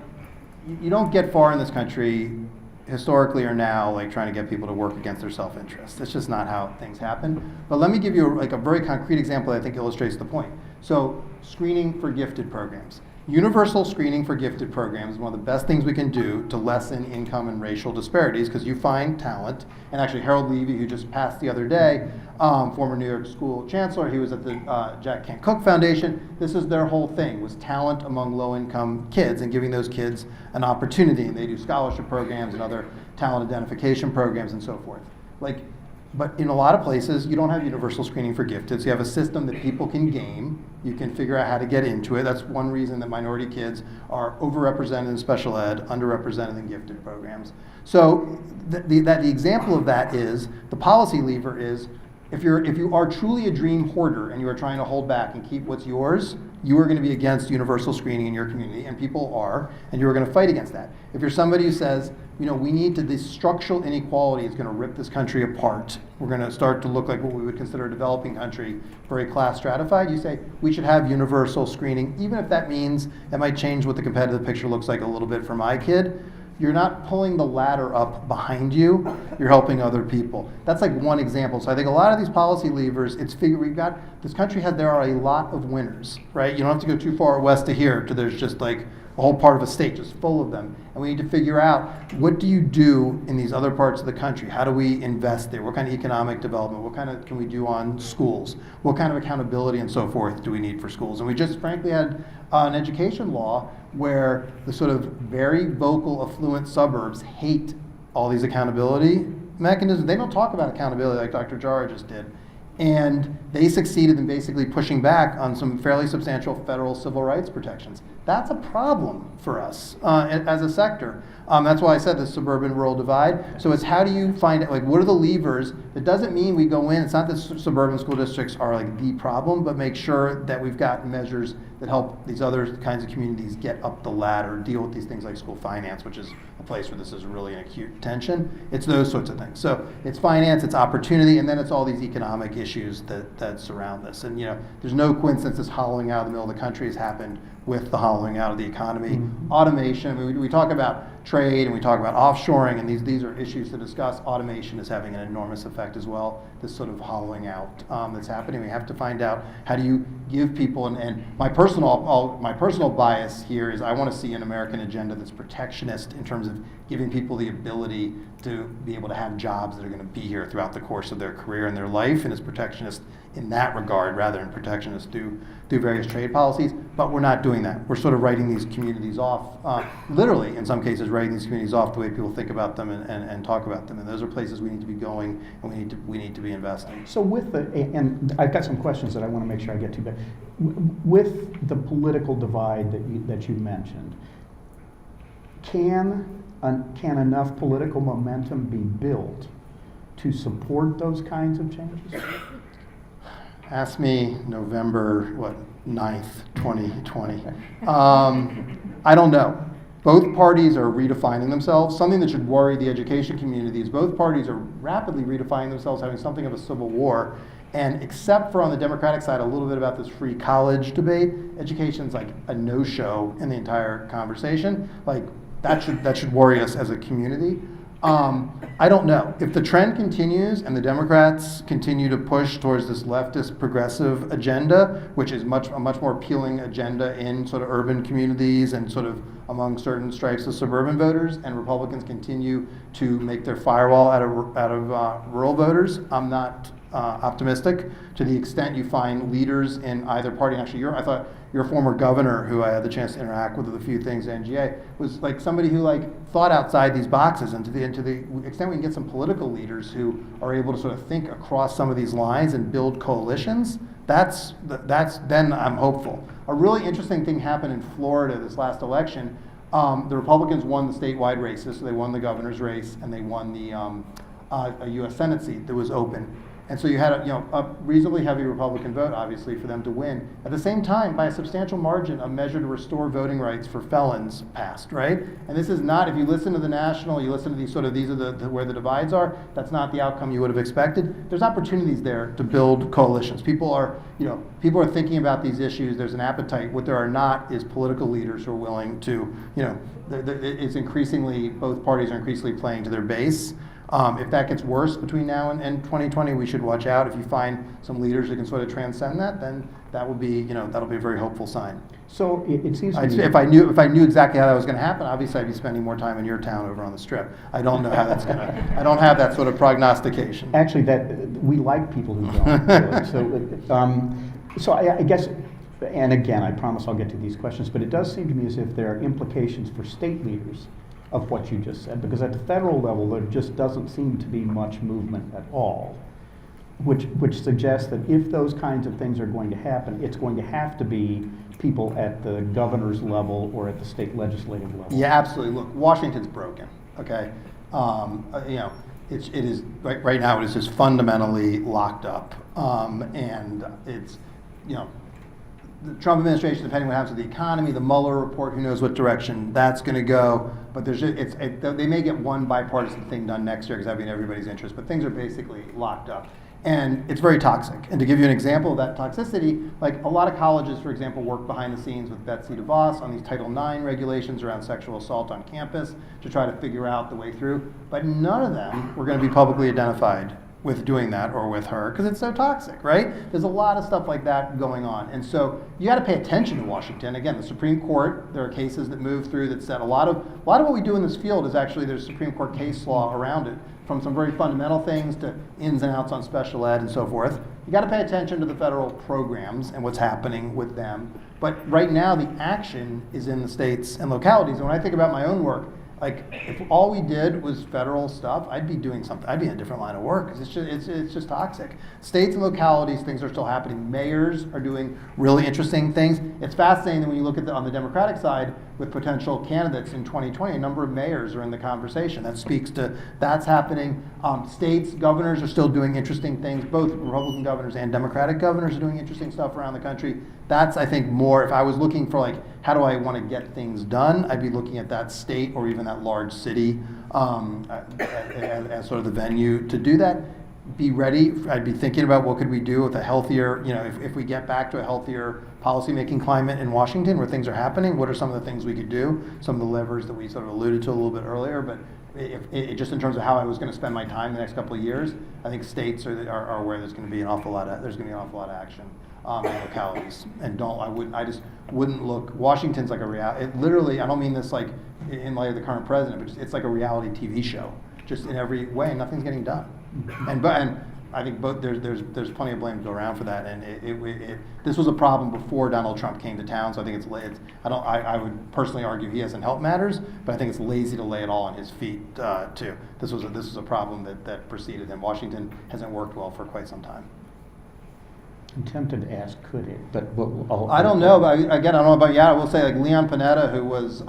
you don't get far in this country, historically or now, like trying to get people to work against their self-interest. That's just not how things happen. But let me give you a very concrete example that I think illustrates the point. So, screening for gifted programs. Universal screening for gifted programs is one of the best things we can do to lessen income and racial disparities because you find talent. And actually, Harold Levy, who just passed the other day, former New York School chancellor, he was at the Jack Kent Cooke Foundation. This is their whole thing, was talent among low-income kids and giving those kids an opportunity. And they do scholarship programs and other talent identification programs and so forth. But in a lot of places, you don't have universal screening for gifted. So you have a system that people can game. You can figure out how to get into it. That's one reason that minority kids are overrepresented in special ed, underrepresented in gifted programs. So the example of that is, the policy lever is, if you are truly a dream hoarder and you are trying to hold back and keep what's yours, you are going to be against universal screening in your community, and people are, and you are going to fight against that. If you're somebody who says, this structural inequality is going to rip this country apart, we're going to start to look like what we would consider a developing country, very class stratified, you say, we should have universal screening, even if that means it might change what the competitive picture looks like a little bit for my kid. You're not pulling the ladder up behind you, you're helping other people. That's like one example. So I think a lot of these policy levers, this country there are a lot of winners, right? You don't have to go too far west to here to there's just like a whole part of a state just full of them. And we need to figure out, what do you do in these other parts of the country? How do we invest there? What kind of economic development? What kind of can we do on schools? What kind of accountability and so forth do we need for schools? And we just frankly had an education law where the sort of very vocal, affluent suburbs hate all these accountability mechanisms. They don't talk about accountability like Dr. Jara just did. And they succeeded in basically pushing back on some fairly substantial federal civil rights protections. That's a problem for us as a sector. That's why I said the suburban-rural divide. So it's how do you find, what are the levers? It doesn't mean we go in, it's not that suburban school districts are like the problem, but make sure that we've got measures that help these other kinds of communities get up the ladder, deal with these things like school finance, which is a place where this is really an acute tension. It's those sorts of things. So it's finance, it's opportunity, and then it's all these economic issues that surround this. And there's no coincidence this hollowing out of the middle of the country has happened with the hollowing out of the economy. Automation, I mean, we talk about trade and we talk about offshoring, and these are issues to discuss. Automation is having an enormous effect as well, this sort of hollowing out that's happening. We have to find out, how do you give people, and my personal bias here is I want to see an American agenda that's protectionist in terms of giving people the ability to be able to have jobs that are going to be here throughout the course of their career and their life, and is protectionist in that regard rather than protectionist through various trade policies. But we're not doing that. We're sort of writing these communities off, literally in some cases writing these communities off the way people think about them and talk about them. And those are places we need to be going, and we need to be investing. So and I've got some questions that I want to make sure I get to, but with the political divide that you mentioned, can enough political momentum be built to support those kinds of changes? Ask me November 9th, 2020. I don't know. Both parties are redefining themselves. Something that should worry the education community is both parties are rapidly redefining themselves, having something of a civil war. And except for on the Democratic side, a little bit about this free college debate, education's like a no-show in the entire conversation. Like that should worry us as a community. I don't know. If the trend continues and the Democrats continue to push towards this leftist progressive agenda, which is a much more appealing agenda in sort of urban communities and sort of among certain stripes of suburban voters, and Republicans continue to make their firewall out of rural voters, I'm not optimistic to the extent you find leaders in either party. And actually, I thought your former governor, who I had the chance to interact with a few things at NGA, was like somebody who thought outside these boxes, and to the extent we can get some political leaders who are able to sort of think across some of these lines and build coalitions, that's then I'm hopeful. A really interesting thing happened in Florida this last election. The Republicans won the statewide races, so they won the governor's race and they won the a U.S. Senate seat that was open. And so you had a reasonably heavy Republican vote, obviously, for them to win. At the same time, by a substantial margin, a measure to restore voting rights for felons passed, right? And this is not, if you listen to the national, you listen to these are where the divides are, that's not the outcome you would have expected. There's opportunities there to build coalitions. People are thinking about these issues. There's an appetite. What there are not is political leaders who are willing to, it's increasingly, both parties are increasingly playing to their base. If that gets worse between now and 2020, we should watch out. If you find some leaders who can sort of transcend that, then that will be, that'll be a very hopeful sign. So it seems to me, if I knew exactly how that was going to happen, obviously I'd be spending more time in your town over on the Strip. I don't know how that's going to. I don't have that sort of prognostication. Actually, we like people who don't. Really. So I guess, and again, I promise I'll get to these questions, but it does seem to me as if there are implications for state leaders of what you just said, because at the federal level there just doesn't seem to be much movement at all, which suggests that if those kinds of things are going to happen, it's going to have to be people at the governor's level or at the state legislative level. Yeah, absolutely. Look, Washington's broken. Okay, it is right now. It is just fundamentally locked up, and it's the Trump administration, depending on what happens with the economy, the Mueller report, who knows what direction that's going to go. But they may get one bipartisan thing done next year because that'd be in everybody's interest. But things are basically locked up. And it's very toxic. And to give you an example of that toxicity, like a lot of colleges, for example, work behind the scenes with Betsy DeVos on these Title IX regulations around sexual assault on campus to try to figure out the way through. But none of them were going to be publicly identified with doing that or with her because it's so toxic, right? There's a lot of stuff like that going on. And so you got to pay attention to Washington. Again, the Supreme Court, there are cases that move through that said a lot of what we do in this field is actually there's Supreme Court case law around it, from some very fundamental things to ins and outs on special ed and so forth. You got to pay attention to the federal programs and what's happening with them. But right now the action is in the states and localities. And when I think about my own work, Like, if all we did was federal stuff, I'd be doing something. I'd be in a different line of work because it's just toxic. States and localities, things are still happening. Mayors are doing really interesting things. It's fascinating that when you look at on the Democratic side with potential candidates in 2020, a number of mayors are in the conversation. That speaks to that's happening. States, governors are still doing interesting things. Both Republican governors and Democratic governors are doing interesting stuff around the country. That's, I think, more, if I was looking for like, how do I want to get things done, I'd be looking at that state or even that large city as sort of the venue to do that. Be ready. I'd be thinking about what could we do with a healthier, if we get back to a healthier policymaking climate in Washington where things are happening, what are some of the things we could do? Some of the levers that we sort of alluded to a little bit earlier, but just in terms of how I was going to spend my time the next couple of years, I think states are where there's going to be an awful lot of action. And localities, and I just wouldn't look. Washington's like a reality. Literally, I don't mean this like in light of the current president, but it's like a reality TV show, just in every way, and nothing's getting done. And I think there's plenty of blame to go around for that. And this was a problem before Donald Trump came to town, so I think I would personally argue he hasn't helped matters, but I think it's lazy to lay it all on his feet too. This was a problem that preceded him. Washington hasn't worked well for quite some time. I'm tempted to ask, could it? But I don't know. But again, I don't know about you. I will say, like Leon Panetta, who was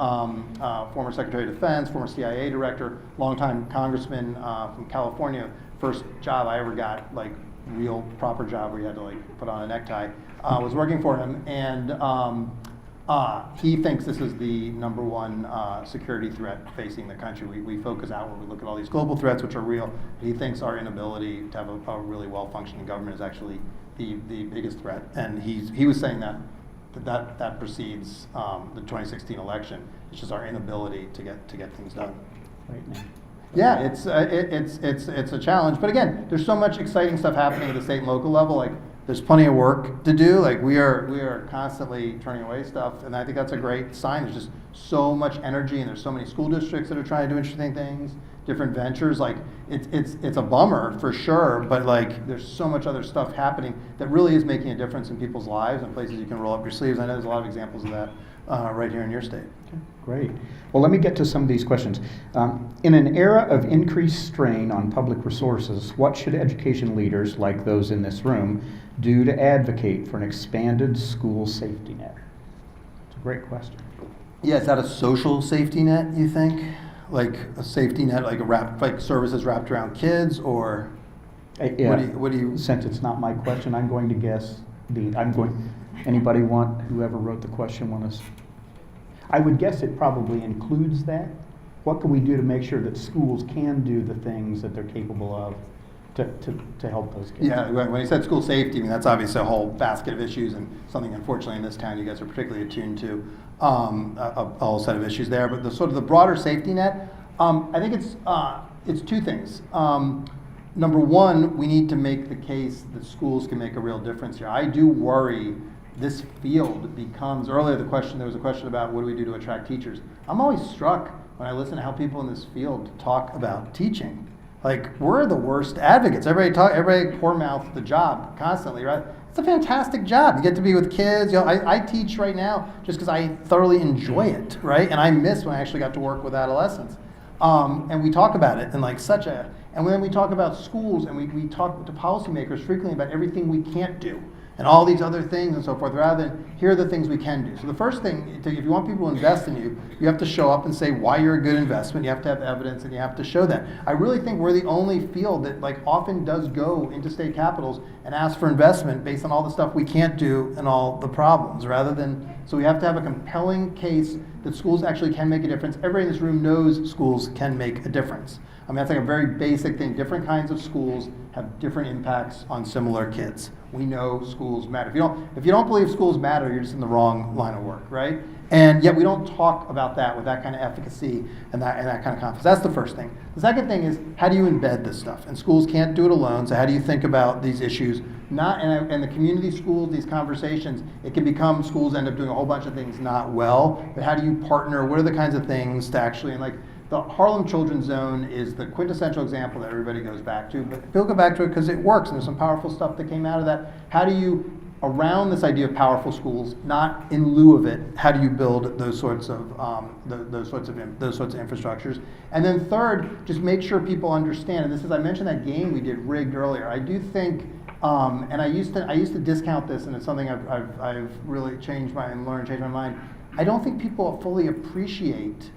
former Secretary of Defense, former CIA director, longtime congressman from California. First job I ever got, like real proper job where you had to like put on a necktie, was working for him, and he thinks this is the number one security threat facing the country. We focus outward. We look at all these global threats, which are real. He thinks our inability to have a really well-functioning government is actually the biggest threat, and he was saying that precedes the 2016 election. It's just our inability to get things done. Right now. Yeah, it's a challenge, but again, there's so much exciting stuff happening at the state and local level. Like, there's plenty of work to do. Like, we are constantly turning away stuff, and I think that's a great sign. There's just so much energy, and there's so many school districts that are trying to do interesting things, different ventures. Like, it's a bummer for sure, but like, there's so much other stuff happening that really is making a difference in people's lives and places you can roll up your sleeves. I know there's a lot of examples of that right here in your state. Okay, great. Well, let me get to some of these questions. In an era of increased strain on public resources, what should education leaders, like those in this room, do to advocate for an expanded school safety net? It's a great question. Yeah, is that a social safety net, you think? Like a safety net, like services wrapped around kids, or Yeah. What do you? Since it's not my question, I'm going to guess. Anybody want, whoever wrote the question, want us? I would guess it probably includes that. What can we do to make sure that schools can do the things that they're capable of to help those kids? Yeah, when you said school safety, I mean, that's obviously a whole basket of issues, and something, unfortunately, in this town you guys are particularly attuned to, a whole set of issues there. But the sort of the broader safety net, I think it's two things. Number one, we need to make the case that schools can make a real difference here. I do worry this field becomes, earlier there was a question about what do we do to attract teachers. I'm always struck when I listen to how people in this field talk about teaching. Like, we're the worst advocates. Everybody poor mouth the job constantly, right? It's a fantastic job. You get to be with kids. You know, I teach right now just because I thoroughly enjoy it, right? And I miss when I actually got to work with adolescents. And we talk about it in like and then we talk about schools, and we talk to policymakers frequently about everything we can't do and all these other things and so forth, rather than here are the things we can do. So the first thing, if you want people to invest in you, you have to show up and say why you're a good investment. You have to have evidence, and you have to show that. I really think we're the only field that like often does go into state capitals and ask for investment based on all the stuff we can't do and all the problems, rather than, so we have to have a compelling case that schools actually can make a difference. Everybody in this room knows schools can make a difference. I mean, that's like a very basic thing. Different kinds of schools have different impacts on similar kids. We know schools matter. If you don't believe schools matter, you're just in the wrong line of work, right? And yet we don't talk about that with that kind of efficacy and that kind of confidence. That's the first thing. The second thing is, how do you embed this stuff? And schools can't do it alone, so how do you think about these issues? And the community schools, these conversations, it can become schools end up doing a whole bunch of things not well, but how do you partner? What are the kinds of things to actually, and like, the Harlem Children's Zone is the quintessential example that everybody goes back to, but people go back to it because it works, and there's some powerful stuff that came out of that. How do you around this idea of powerful schools, not in lieu of it. How do you build those sorts of infrastructures? And then third, just make sure people understand. And this is, I mentioned that game we did, Rigged, earlier. I do think, and I used to discount this, and it's something I've really changed my mind. I don't think people fully appreciate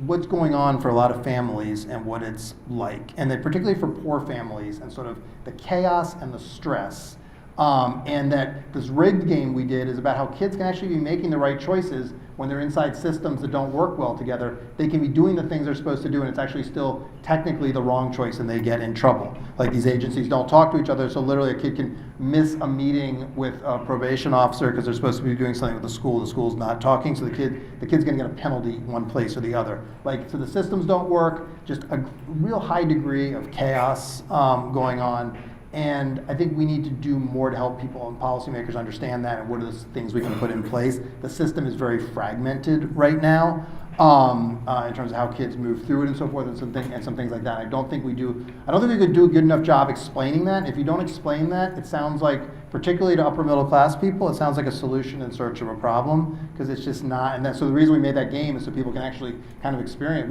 what's going on for a lot of families and what it's like, and then particularly for poor families, and sort of the chaos and the stress. And that this rigged game we did is about how kids can actually be making the right choices when they're inside systems that don't work well together. They can be doing the things they're supposed to do, and it's actually still technically the wrong choice, and they get in trouble. Like, these agencies don't talk to each other, so literally a kid can miss a meeting with a probation officer because they're supposed to be doing something with the school's not talking, so the kid's gonna get a penalty one place or the other. Like, so the systems don't work, just a real high degree of chaos going on. And I think we need to do more to help people and policymakers understand that, and what are the things we can put in place. The system is very fragmented right now in terms of how kids move through it and so forth, and some things like that. I don't think we could do a good enough job explaining that. If you don't explain that, it sounds like, particularly to upper middle class people, it sounds like a solution in search of a problem, because it's just not. And so the reason we made that game is so people can actually kind of experience.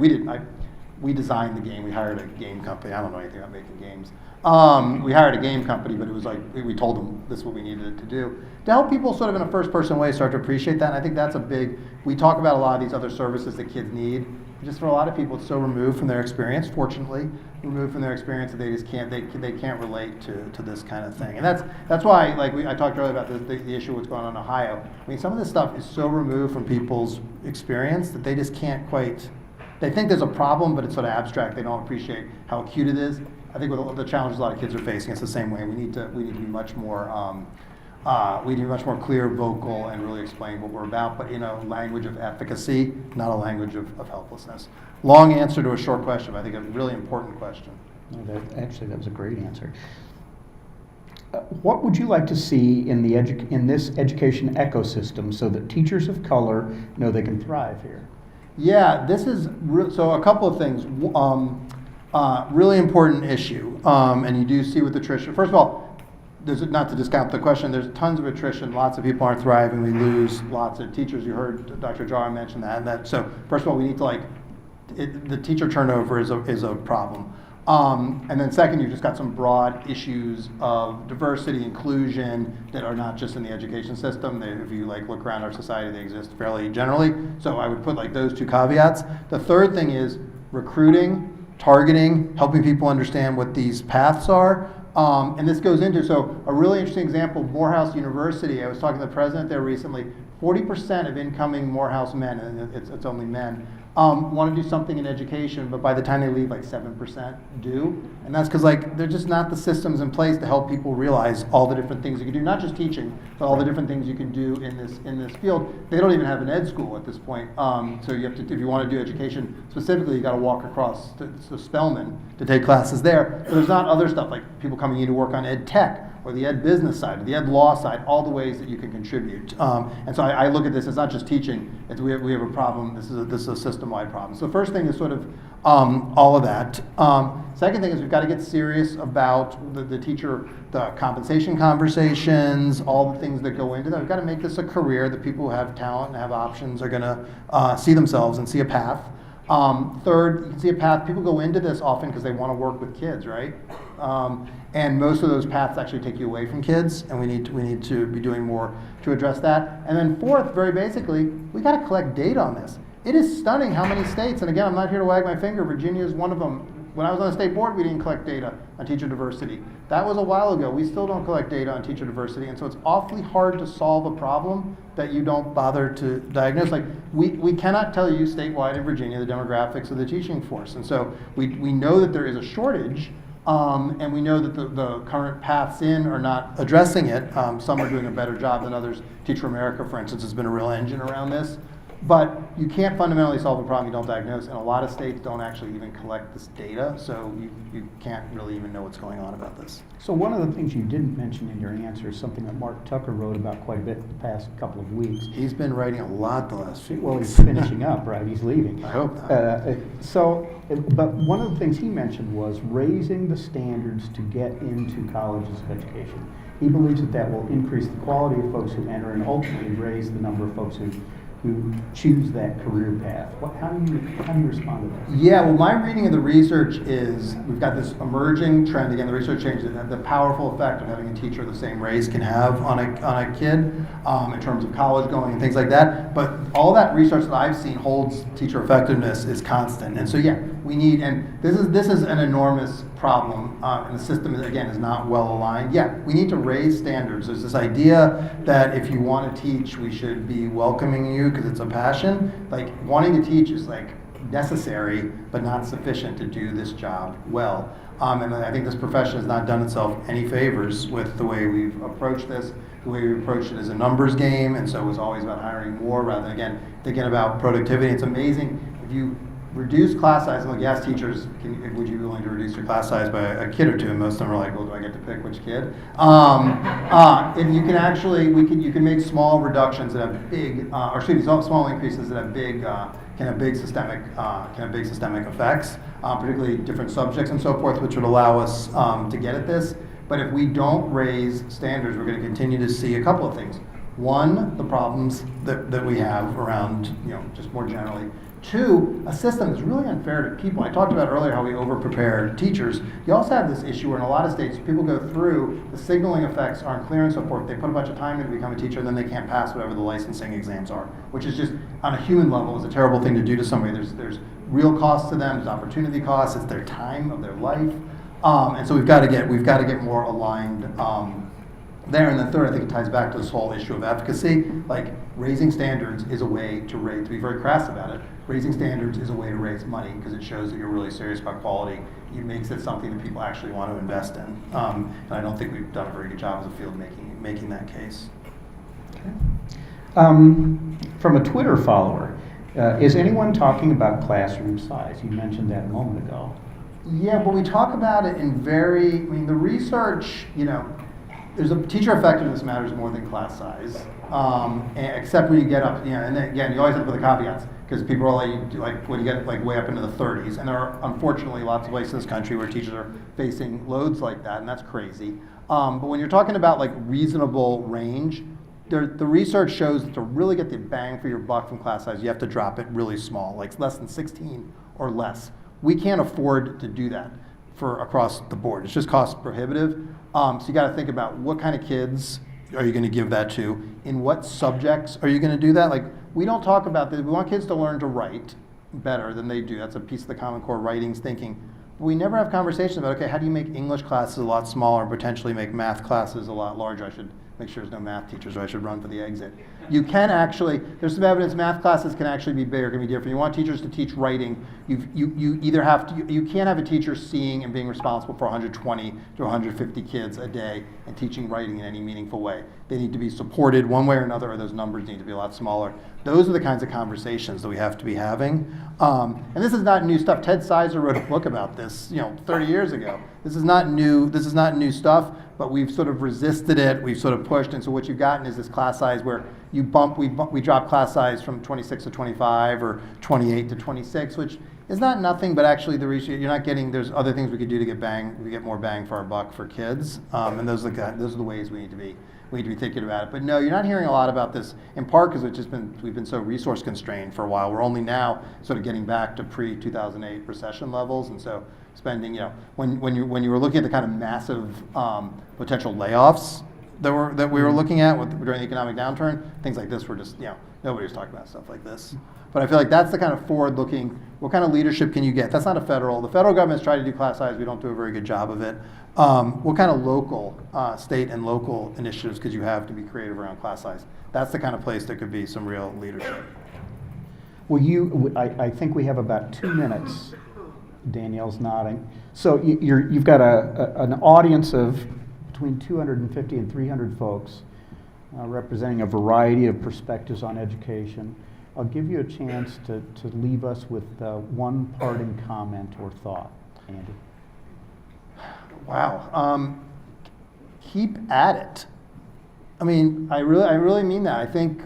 We designed the game. We hired a game company. I don't know anything about making games. We hired a game company, but it was like, we told them this is what we needed to do to help people sort of in a first-person way start to appreciate that. And I think that's we talk about a lot of these other services that kids need. Just for a lot of people, it's so removed from their experience, fortunately, removed from their experience that they just can't, they can't relate to this kind of thing. And that's why, like I talked earlier about the issue of what's going on in Ohio. I mean, some of this stuff is so removed from people's experience that they just can't quite, they think there's a problem, but it's sort of abstract. They don't appreciate how acute it is. I think with the challenges a lot of kids are facing, it's the same way. We need to be much more clear, vocal, and really explain what we're about, but in a language of efficacy, not a language of helplessness. Long answer to a short question, but I think a really important question. That was a great answer. What would you like to see in this education ecosystem so that teachers of color know they can thrive here? Yeah, this is so a couple of things. Really important issue, and you do see with attrition. First of all, not to discount the question, there's tons of attrition. Lots of people aren't thriving. We lose lots of teachers. You heard Dr. Jara mention that. So first of all, we need to the teacher turnover is a problem. And then second, you've just got some broad issues of diversity, inclusion that are not just in the education system. If you look around our society, they exist fairly generally. So I would put those two caveats. The third thing is recruiting, targeting, helping people understand what these paths are. And this goes into, so a really interesting example, Morehouse University. I was talking to the president there recently. 40% of incoming Morehouse men, and it's only men, want to do something in education, but by the time they leave, 7% do. And that's because they're just not the systems in place to help people realize all the different things you can do, not just teaching, but all the different things you can do in this field. They don't even have an ed school at this point. So you have to, if you want to do education specifically, you got to walk across to Spelman to take classes there. But there's not other stuff like people coming in to work on ed tech, or the ed business side, or the ed law side, all the ways that you can contribute. And so I look at this as not just teaching, we have a problem, this is a system-wide problem. So the first thing is sort of all of that. Second thing is we've got to get serious about the compensation conversations, all the things that go into that. We've got to make this a career that people who have talent and have options are going to see themselves and see a path. Third, you can see a path. People go into this often because they want to work with kids, right? And most of those paths actually take you away from kids, and we need to be doing more to address that. And then fourth, very basically, we got to collect data on this. It is stunning how many states, and again, I'm not here to wag my finger, Virginia is one of them. When I was on the state board, we didn't collect data on teacher diversity. That was a while ago. We still don't collect data on teacher diversity, and so it's awfully hard to solve a problem that you don't bother to diagnose. We cannot tell you statewide in Virginia the demographics of the teaching force, and so we know that there is a shortage, and we know that the current paths in are not addressing it. Some are doing a better job than others. Teacher America, for instance, has been a real engine around this. But you can't fundamentally solve a problem you don't diagnose, and a lot of states don't actually even collect this data, so you can't really even know what's going on about this. So one of the things you didn't mention in your answer is something that Mark Tucker wrote about quite a bit the past couple of weeks. He's been writing a lot the last few Well, weeks. he's finishing up, right? He's leaving. I hope not. But one of the things he mentioned was raising the standards to get into colleges of education. He believes that that will increase the quality of folks who enter and ultimately raise the number of folks who choose that career path. How do you respond to that? Yeah, well, my reading of the research is we've got this emerging trend. Again, the research changes the powerful effect of having a teacher of the same race can have on a kid in terms of college going and things like that. But all that research that I've seen holds teacher effectiveness is constant. And so, yeah, we need, and this is an enormous problem, and the system, again, is not well aligned. Yeah, we need to raise standards. There's this idea that if you want to teach, we should be welcoming you because it's a passion. Like, wanting to teach is like necessary, but not sufficient to do this job well. And I think this profession has not done itself any favors with the way we've approached this. The way we approached it is a numbers game, and so it was always about hiring more rather than, again, thinking about productivity. It's amazing if you reduce class size. I'm like, yes, teachers, would you be willing to reduce your class size by a kid or two? And most of them are like, well, do I get to pick which kid? And you can actually, you can make small reductions that have big, small increases that have big, can have big systemic effects, particularly different subjects and so forth, which would allow us to get at this. But if we don't raise standards, we're going to continue to see a couple of things. One, the problems that we have around, just more generally. Two, a system that's really unfair to people. I talked about earlier how we over-prepare teachers. You also have this issue where in a lot of states, people go through, the signaling effects aren't clear and so forth. They put a bunch of time in to become a teacher, and then they can't pass whatever the licensing exams are, which is just, on a human level, is a terrible thing to do to somebody. There's real costs to them, there's opportunity costs, it's their time of their life. And so we've got to get more aligned there. And then third, I think it ties back to this whole issue of efficacy. Like, raising standards is a way to be very crass about it. Raising standards is a way to raise money because it shows that you're really serious about quality. It makes it something that people actually want to invest in. And I don't think we've done a very good job as a field making that case. Okay. From a Twitter follower, is anyone talking about classroom size? You mentioned that a moment ago. Yeah, but we talk about it in the research, there's a teacher effectiveness matters more than class size, except when you get up, and then, again, you always have to put the caveats, because people are like when you get way up into the 30s, and there are unfortunately lots of places in this country where teachers are facing loads like that, and that's crazy. But when you're talking about reasonable range, the research shows that to really get the bang for your buck from class size, you have to drop it really small, like less than 16 or less. We can't afford to do that for across the board. It's just cost prohibitive. So you got to think about what kind of kids are you going to give that to? In what subjects are you going to do that? We don't talk about this. We want kids to learn to write better than they do. That's a piece of the Common Core writings thinking. But we never have conversations about, okay, how do you make English classes a lot smaller, potentially make math classes a lot larger? I should make sure there's no math teachers, or I should run for the exit. You can actually, there's some evidence math classes can actually be bigger, can be different. You want teachers to teach writing, you either have to, you can't have a teacher seeing and being responsible for 120 to 150 kids a day and teaching writing in any meaningful way. They need to be supported one way or another, or those numbers need to be a lot smaller. Those are the kinds of conversations that we have to be having. And this is not new stuff. Ted Sizer wrote a book about this, 30 years ago. This is not new stuff, but we've sort of resisted it. We've sort of pushed, and so what you've gotten is this class size where we drop class size from 26 to 25 or 28 to 26, which is not nothing, but actually you're not getting. There's other things we could do to get more bang for our buck for kids, and those are the ways we need to be thinking about it. But no, you're not hearing a lot about this, in part because we've been so resource constrained for a while. We're only now sort of getting back to pre-2008 recession levels, and so spending, when you were looking at the kind of massive potential layoffs that we were looking at during the economic downturn, things like this were just, nobody was talking about stuff like this. But I feel like that's the kind of forward-looking, what kind of leadership can you get? That's not the federal government's tried to do class size, we don't do a very good job of it. What kind of local, state and local initiatives could you have to be creative around class size? That's the kind of place there could be some real leadership. Well, I think we have about 2 minutes. Danielle's nodding. So you've got an audience of between 250 and 300 folks representing a variety of perspectives on education. I'll give you a chance to leave us with one parting comment or thought, Andy. Wow. Keep at it. I mean, I really mean that. I think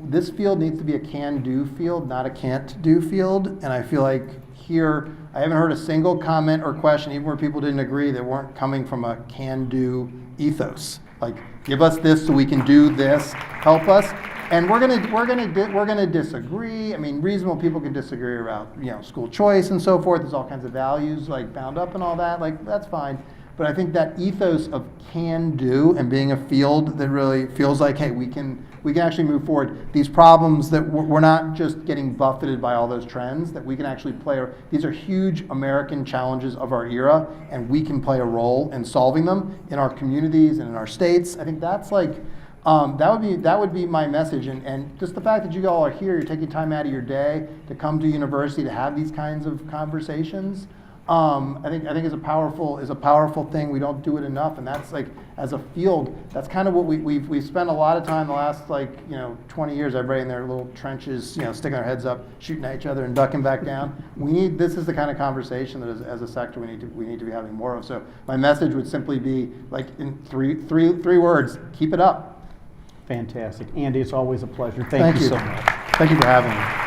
this field needs to be a can-do field, not a can't-do field. And I feel like here, I haven't heard a single comment or question, even where people didn't agree, that weren't coming from a can-do ethos. Like, give us this so we can do this. Help us. And we're gonna disagree. I mean, reasonable people can disagree about, you know, school choice and so forth. There's all kinds of values like bound up and all that. Like, that's fine. But I think that ethos of can do and being a field that really feels like, hey, we can actually move forward. These problems that we're not just getting buffeted by all those trends, that we can actually these are huge American challenges of our era, and we can play a role in solving them in our communities and in our states. I think that's like, that would be my message, and just the fact that you all are here, you're taking time out of your day to come to university to have these kinds of conversations. I think is a powerful thing. We don't do it enough, and that's like, as a field, that's kind of what we've spent a lot of time the last 20 years. Everybody in their little trenches, sticking their heads up, shooting at each other, and ducking back down. This is the kind of conversation that as a sector we need to be having more of. So my message would simply be like in three words: keep it up. Fantastic, Andy. It's always a pleasure. Thank you so much. Thank you for having me.